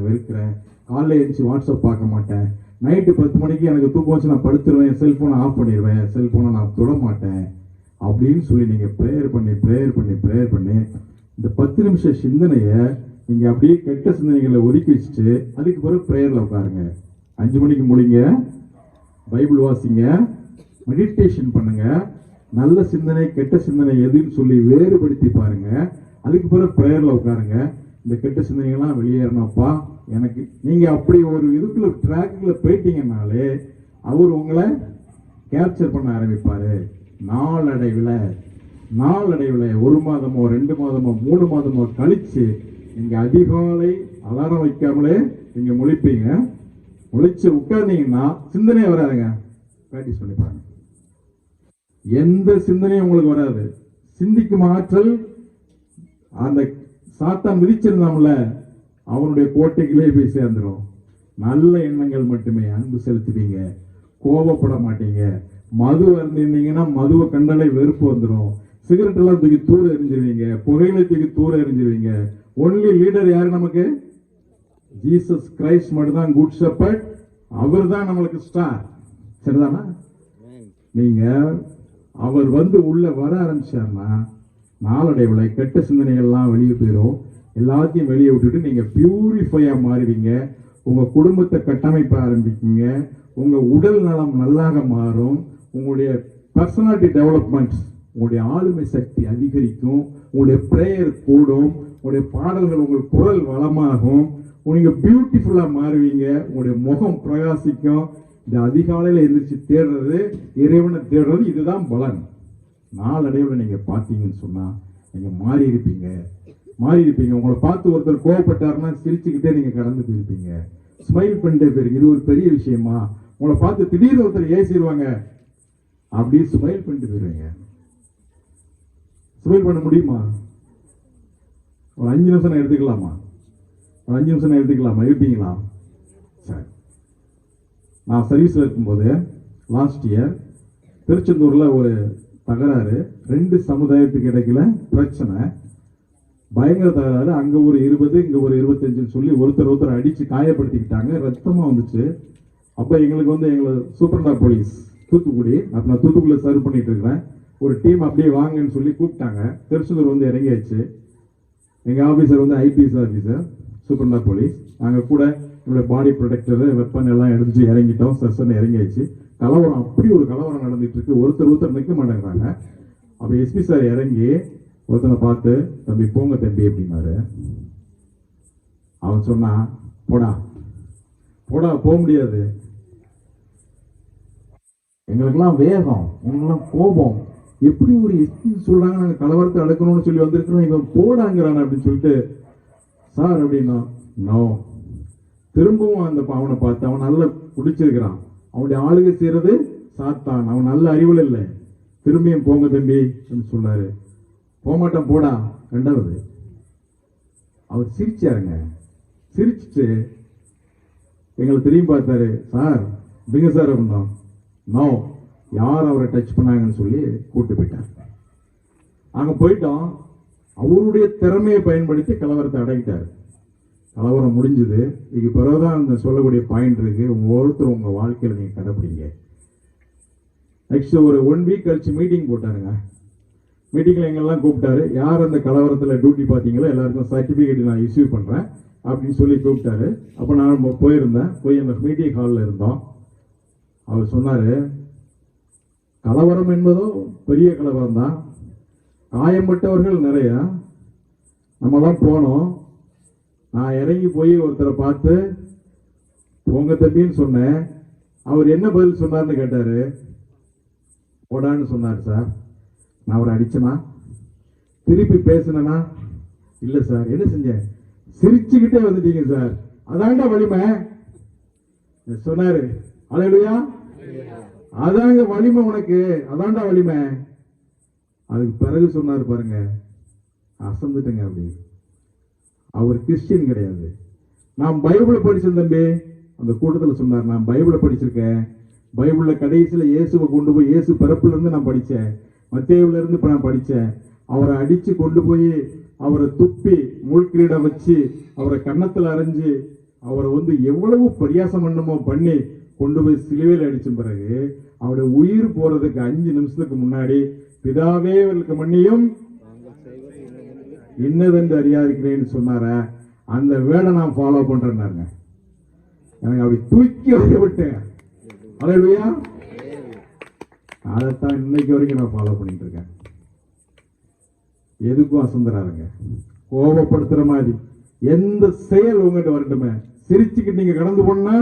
வெறுக்கிறேன். காலைல எழுந்துச்சு வாட்ஸ்அப் பார்க்க மாட்டேன், நைட்டு 10 மணிக்கு எனக்கு தூக்கம் வச்சு நான் படுத்துருவேன், செல்போனை ஆஃப் பண்ணிடுவேன், செல்போனை நான் தொட மாட்டேன் அப்படின்னு சொல்லி நீங்க ப்ரேயர் பண்ணி இந்த 10 நிமிஷம் சிந்தனையை நீங்க அப்படியே கெட்ட சிந்தனைகளை ஒதுக்கி வச்சுட்டு அதுக்கு பிறகு ப்ரேயர்ல உட்காருங்க. 5 மணிக்கு முடிங்க, பைபிள் வாசிங்க, மெடிடேஷன் பண்ணுங்க, நல்ல சிந்தனை கெட்ட சிந்தனை எதுன்னு சொல்லி வேறுபடுத்தி பாருங்க. அதுக்கு பிறகு ப்ரேயர்ல உட்காருங்க. இந்த கெட்ட சிந்தனைகள்லாம் வெளியேறணும்ப்பா எனக்கு. நீங்க அப்படி ஒரு இதுக்குள்ள ட்ராக்ல போயிட்டீங்கன்னாலே அவர் உங்களை கேப்சர் பண்ண ஆரம்பிப்பாரு. நாளடைவில் 1 மாதமோ 2 மாதமோ 3 மாதமோ கழிச்சு நீங்க அதிகாலை அலாரம் வைக்காமலே நீங்க முழிப்பீங்க. முழிச்சு உட்கார்ந்தீங்கன்னா சிந்தனையே வராதுங்க. பிராக்டிஸ் பண்ணி பாருங்க. எந்த சிந்தனையும் உங்களுக்கு வராது. சிந்திக்கும் ஆற்றல் அந்த சாத்தான் விதிச்சிருந்தாம்ல, அவனுடைய கோட்டைகளே போய் சேர்ந்துடும். நல்ல எண்ணங்கள் மட்டுமே. அன்பு செலுத்துவீங்க, கோபப்பட மாட்டீங்க. மது இருந்தீங்கன்னா மதுவை கண்டாலே வெறுப்பு வந்துடும். சிகரெட் எல்லாம் தூக்கி தூர எரிஞ்சிருவீங்க, புகையிலை தூக்கி தூர எரிஞ்சிருவீங்க. ஒன்லி லீடர் யாரு நமக்கு? ஜீசஸ் கிரைஸ்ட் மட்டும் தான் குட் ஷெப்பர்ட். அவர் தான் நம்மளுக்கு ஸ்டார். சரிதானா? நீங்க அவர் வந்து உள்ள வர ஆரம்பிச்சார்னா நாளடைவில் கெட்ட சிந்தனைகள்லாம் வெளியே போயிடும். எல்லாத்தையும் வெளியே விட்டுட்டு நீங்க பியூரிஃபையா மாறுவீங்க. உங்க குடும்பத்தை கட்டமைப்ப ஆரம்பிப்பீங்க. உங்க உடல் நலம் நல்லாக மாறும். உங்களுடைய பர்சனாலிட்டி டெவலப்மெண்ட், உங்களுடைய ஆளுமை சக்தி அதிகரிக்கும். உங்களுடைய பிரேயர் கூடும். உங்களுடைய பாடல்கள், உங்கள் குரல் வளமாகும். நீங்க பியூட்டிஃபுல்லா மாறுவீங்க. உங்களுடைய முகம் பிரகாசிக்கும். இந்த அதிகாலையில் எந்திரிச்சு தேடுறது, இறைவனை தேடுறது, இதுதான் பலன். நாளடைவில் நீங்க பார்த்தீங்கன்னு சொன்னா நீங்க மாறி இருப்பீங்க. உங்களை பார்த்து ஒருத்தர் கோவப்பட்டாருன்னா சிரிச்சுக்கிட்டே நீங்க கடந்து போயிருப்பீங்க. ஸ்மைல் பண்ணிட்டே போயிருங்க. இது ஒரு பெரிய விஷயமா? உங்களை பார்த்து திடீர்னு ஒருத்தர் ஏசிடுவாங்க, அப்படியே ஸ்மைல் பண்ணிட்டு போயிருவீங்க. ஸ்மைல் பண்ண முடியுமா? ஒரு 5 நிமிஷம் எடுத்துக்கலாமா? இருப்பீங்களா? சரி. நான் சர்வீஸ்ல இருக்கும்போது லாஸ்ட் இயர் திருச்செந்தூர்ல ஒரு தகராறு. 2 சமுதாயத்துக்கு இடையில பிரச்சனை, பயங்கர தகராறு. அங்க ஒரு 20 இங்க ஒரு 25 சொல்லி ஒருத்தர் அடிச்சு காயப்படுத்திக்கிட்டாங்க. ரத்தமா வந்துச்சு. அப்ப எங்களுக்கு எங்களை சூப்பரண்டா போலீஸ் தூத்துக்குடி. அப்ப நான் தூத்துக்குடியில் சர்வ் பண்ணிட்டு இருக்கிறேன். ஒரு டீம் அப்படியே வாங்கன்னு சொல்லி கூப்பிட்டாங்க. திருச்செந்தூர் வந்து இறங்கியாச்சு. எங்கள் ஆஃபீஸர் வந்து ஐபிஎஸ் ஆஃபீஸர், சூப்பர்னா போலீஸ். நாங்கள் கூட என்னோட பாடி ப்ரொடெக்டரு வெப்பன் எல்லாம் எடுத்து இறங்கிட்டோம். சர்சன்னு இறங்கியாச்சு. கலவரம், அப்படி ஒரு கலவரம் நடந்துட்டு இருக்கு. ஒருத்தர் நிற்க மாட்டேங்கிறாங்க. அப்போ எஸ்பி சார் இறங்கி ஒருத்தனை பார்த்து, தம்பி போங்க தம்பி அப்படின்னாரு. அவன் சொன்னான், போடா போடா, போக முடியாது, எங்களுக்கெல்லாம் வேகம், எங்களுக்கெல்லாம் கோபம், எப்படி ஒரு எஸ்பி சொல்றாங்க நாங்க கலவரத்தை அடக்கணும்னு சொல்லி வந்திருக்கிறோம், இவன் போடாங்கிறான் அப்படின்னு சொல்லிட்டு, சார் அப்படின்னா நோ. திரும்பவும் அந்த அவனை பார்த்து, அவன் நல்லா குடிச்சிருக்கிறான், அவனுடைய ஆளுகை செய்யறது சாத்தான், அவன் நல்ல அறிவுல இல்லை, திரும்பியும் போங்க தம்பி சொன்னாரு. போகமாட்டான் போடா. ரெண்டாவது அவர் சிரிச்சாருங்க. சிரிச்சுட்டு எங்களை திரும்பி பார்த்தாரு. சார் பிங்க சார் அப்படின்னா நோ, யார் அவரை டச் பண்ணாங்கன்னு சொல்லி கூட்டு போயிட்டார். அங்க போயிட்டோம். அவருடைய திறமையை பயன்படுத்தி கலவரத்தை அடக்கிட்டார். கலவரம் முடிஞ்சது. இதுக்கு பிறகுதான் அந்த சொல்லக்கூடிய பாயிண்ட் இருக்கு. ஒருத்தர் உங்க வாழ்க்கையில நீங்க கடைப்பிடிங்க. நெக்ஸ்ட் ஒரு 1 வீக் கழிச்சு மீட்டிங் போட்டாருங்க. மீட்டிங்ல எங்கெல்லாம் கூப்பிட்டாரு. யார் அந்த கலவரத்தில் டியூட்டி பார்த்தீங்களோ எல்லாருக்கும் சர்டிஃபிகேட் நான் இஷ்யூ பண்றேன் அப்படின்னு சொல்லி கூப்பிட்டாரு. அப்போ நான் போயிருந்தேன். போய் அந்த மீட்டிங் ஹாலில் இருந்தோம். அவர் சொன்னாரு, கலவரம் என்பதோ பெரிய கலவரம் தான், காயம்பட்டவர்கள் நிறைய, நம்மலாம் போனோம். நான் இறங்கி போய் ஒருத்தரை பார்த்து உங்க தம்பின்னு சொன்னேன். அவர் என்ன பதில் சொன்னார்னு கேட்டாரு. போடான்னு சொன்னார் சார். நான் அவரை அடிச்சனா, திருப்பி பேசினா? இல்ல சார். என்ன செஞ்சேன்? சிரிச்சுக்கிட்டே வந்துட்டீங்க சார், அதான்டா வலிமை சொன்னாரு. அல்லேலூயா. அதாங்க வலிமை உனக்கு, அதான்டா வலிமை. அதுக்கு பிறகு சொன்னார் பாருங்க, அசந்துட்டுங்க. அப்படி அவர் கிறிஸ்டியன் கிடையாது. நான் பைபிளை படிச்சேன் தம்பி. அந்த கூட்டத்தில் சொன்னார், நான் பைபிளை படிச்சிருக்கேன். பைபிள்ல கடைசியில இயேசுவை கொண்டு போய், இயேசு பிறப்புல இருந்து நான் படிச்சேன், மத்தேயுல இருந்து இப்ப நான் படிச்சேன். அவரை அடிச்சு கொண்டு போய் அவரை துப்பி முள்கிரீடம் வச்சு அவரை கன்னத்துல அரைஞ்சு அவரை வந்து எவ்வளவு பரியாசம் பண்ணமோ பண்ணி கொண்டு போய் சிலுவையில் அடிச்ச பிறகு அவருடைய உயிர் போறதுக்கு 5 நிமிஷத்துக்கு முன்னாடி, பிதாவே அவர்களுக்கு மன்னியும் இன்னதென்று அறியாதிருக்கிறேன்னு சொன்னார. அந்த வேலை நான் ஃபாலோ பண்றேன்னாங்க. எனக்கு அப்படி தூக்கி வைக்க விட்டேன். அல்லேலூயா. அதைத்தான் இன்னைக்கு வரைக்கும் நான் ஃபாலோ பண்ணிட்டு இருக்கேன். எதுக்கும் அசந்தராதுங்க. கோபப்படுத்துற மாதிரி எந்த செயல் உங்ககிட்ட வரட்டுமே, சிரிச்சுக்கிட்டு நீங்க கடந்து போனா,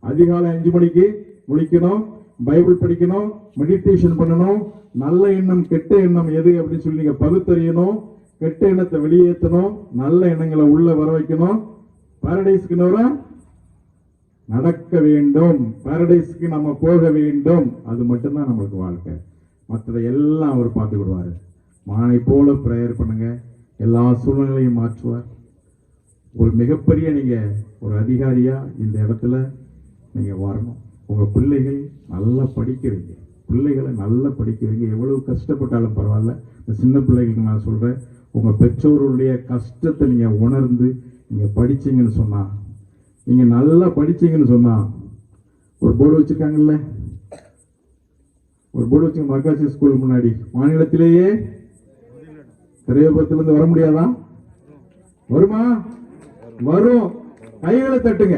அதிகாலை 5 மணிக்கு முழிக்கணும், பைபிள் படிக்கணும், மெடிடேஷன் பண்ணணும், நல்ல எண்ணம் கெட்ட எண்ணம் எது அப்படின்னு சொல்லி நீங்க பகுத்தறியணும், கெட்ட எண்ணத்தை வெளியேற்றணும், நல்ல எண்ணங்களை உள்ள வர வைக்கணும். பாரடைஸ்க்கு நடக்க வேண்டும், பாரடைஸ்க்கு நம்ம போக வேண்டும். அது மட்டும்தான் நம்மளுக்கு வாழ்க்கை. மற்றதை எல்லாம் அவர் பார்த்துக்கிடுவாரு. மானை போல பிரேயர் பண்ணுங்க, எல்லா சூழ்நிலையும் மாற்றுவார். ஒரு மிகப்பெரிய நீங்க ஒரு அதிகாரியா இந்த இடத்துல நீங்க வரணும். உங்க பிள்ளைகள் நல்லா படிக்க வைங்க, பிள்ளைகளை நல்லா படிக்க வைங்க. எவ்வளவு கஷ்டப்பட்டாலும் பரவாயில்ல. இந்த சின்ன பிள்ளைகளுக்கு நான் சொல்றேன், உங்க பெற்றோருடைய கஷ்டத்தை நீங்க உணர்ந்து நீங்க படிச்சீங்கன்னு சொன்னா, நீங்க நல்லா படிச்சீங்கன்னு சொன்னா, ஒரு போர்டு வச்சிருக்காங்கல்ல, ஒரு போர்டு வச்சுங்க மர்காசி ஸ்கூல் முன்னாடி, மாநிலத்திலேயே திரையபுரத்திலிருந்து வர முடியாதா? வருமா? வரும். கைகளை தட்டுங்க,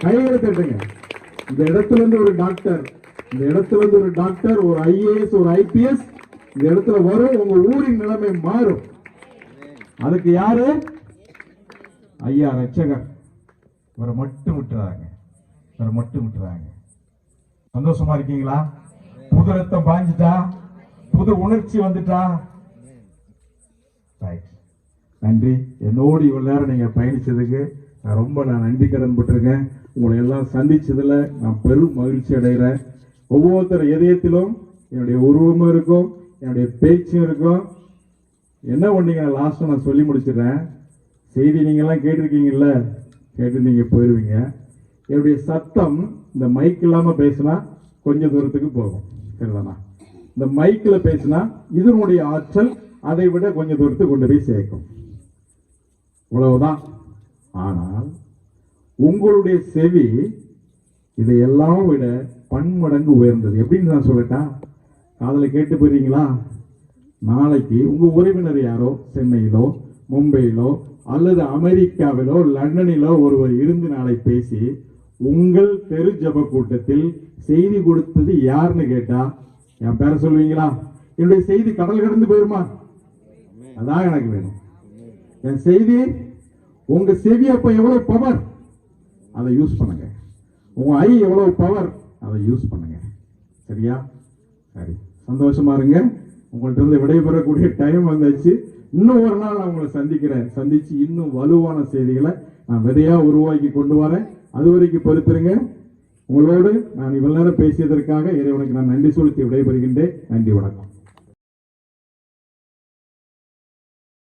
கைகளை தட்டுங்க. இந்த இடத்துல இருந்து ஒரு டாக்டர், இந்த இடத்துல இருந்து ஒரு டாக்டர், ஒரு ஐஏஎஸ், ஒரு ஐபிஎஸ் இந்த இடத்துல வரும். உங்க ஊரின் நிலைமை மாறும். அதுக்கு யாரு? ஐயா ரட்சகர். இவரை மட்டும் விட்டுறாங்க, இவரை மட்டும் விட்டுறாங்க. சந்தோஷமா இருக்கீங்களா? புது ரத்தம் பாஞ்சிட்டா, புது உணர்ச்சி வந்துட்டா. நன்றி. என்னோடு இவ்வளவு நேரம் நீங்க பயணிச்சதுக்கு நான் நன்றி கடன் பட்டிருக்கேன். உங்களை எல்லாம் சந்திச்சதுல நான் பெரும் மகிழ்ச்சி அடைகிறேன். ஒவ்வொருத்தர் இதயத்திலும் என்னுடைய உருவமும் இருக்கும், என்னுடைய பேச்சும் இருக்கும். என்ன பண்ணீங்க லாஸ்ட் நான் சொல்லி முடிச்சிடுறேன். செய்தி நீங்க எல்லாம் கேட்டிருக்கீங்கல்ல, கேட்டு நீங்க போயிருவீங்க. என்னுடைய சத்தம் இந்த மைக் இல்லாம பேசினா கொஞ்சம் தூரத்துக்கு போகும், சரிதானா? இந்த மைக்கில் பேசினா இதனுடைய ஆற்றல் அதை விட கொஞ்சம் தூரத்துக்கு கொண்டு போய் சேர்க்கும், இவ்வளவுதான். ஆனால் உங்களுடைய செவி இதையெல்லாம் விட பன்மடங்கு உயர்ந்தது. எப்படின்னு நான் சொல்லட்டா, காதலை கேட்டு போறீங்களா? நாளைக்கு உங்க உறவினர் யாரோ சென்னையிலோ மும்பையிலோ அல்லது அமெரிக்காவிலோ லண்டனிலோ ஒருவர் இருந்து நாளை பேசி உங்கள் தெரு ஜப கூட்டத்தில் செய்தி கொடுத்தது யாருன்னு கேட்டா என் பேரை சொல்லுவீங்களா? என்னுடைய செய்தி கடல் கடந்து போயிருமா? அதான் எனக்கு வேணும். என் செய்தி உங்க செவி அப்ப எவ்வளவு பவர், அதை யூஸ் பண்ணுங்க. உங்க ஐ எவ்வளவு பவர், அதை யூஸ் பண்ணுங்க. சரியா? சரி, சந்தோஷமா இருங்க. உங்கள்ட்ட இருந்து விடைபெறக்கூடிய டைம் வந்தாச்சு. இன்னும் ஒரு நாள் நான் உங்களை சந்திச்சு இன்னும் வலுவான செய்திகளை நான் விதையா உருவாக்கி கொண்டு வரேன். அது வரைக்கும் பொறுத்திருங்க. உங்களோடு நான் இவ்வளவு நேரம் பேசியதற்காக இறைவனுக்கு நான் நன்றி செலுத்தி விடைபெறுகின்றேன். நன்றி, வணக்கம்.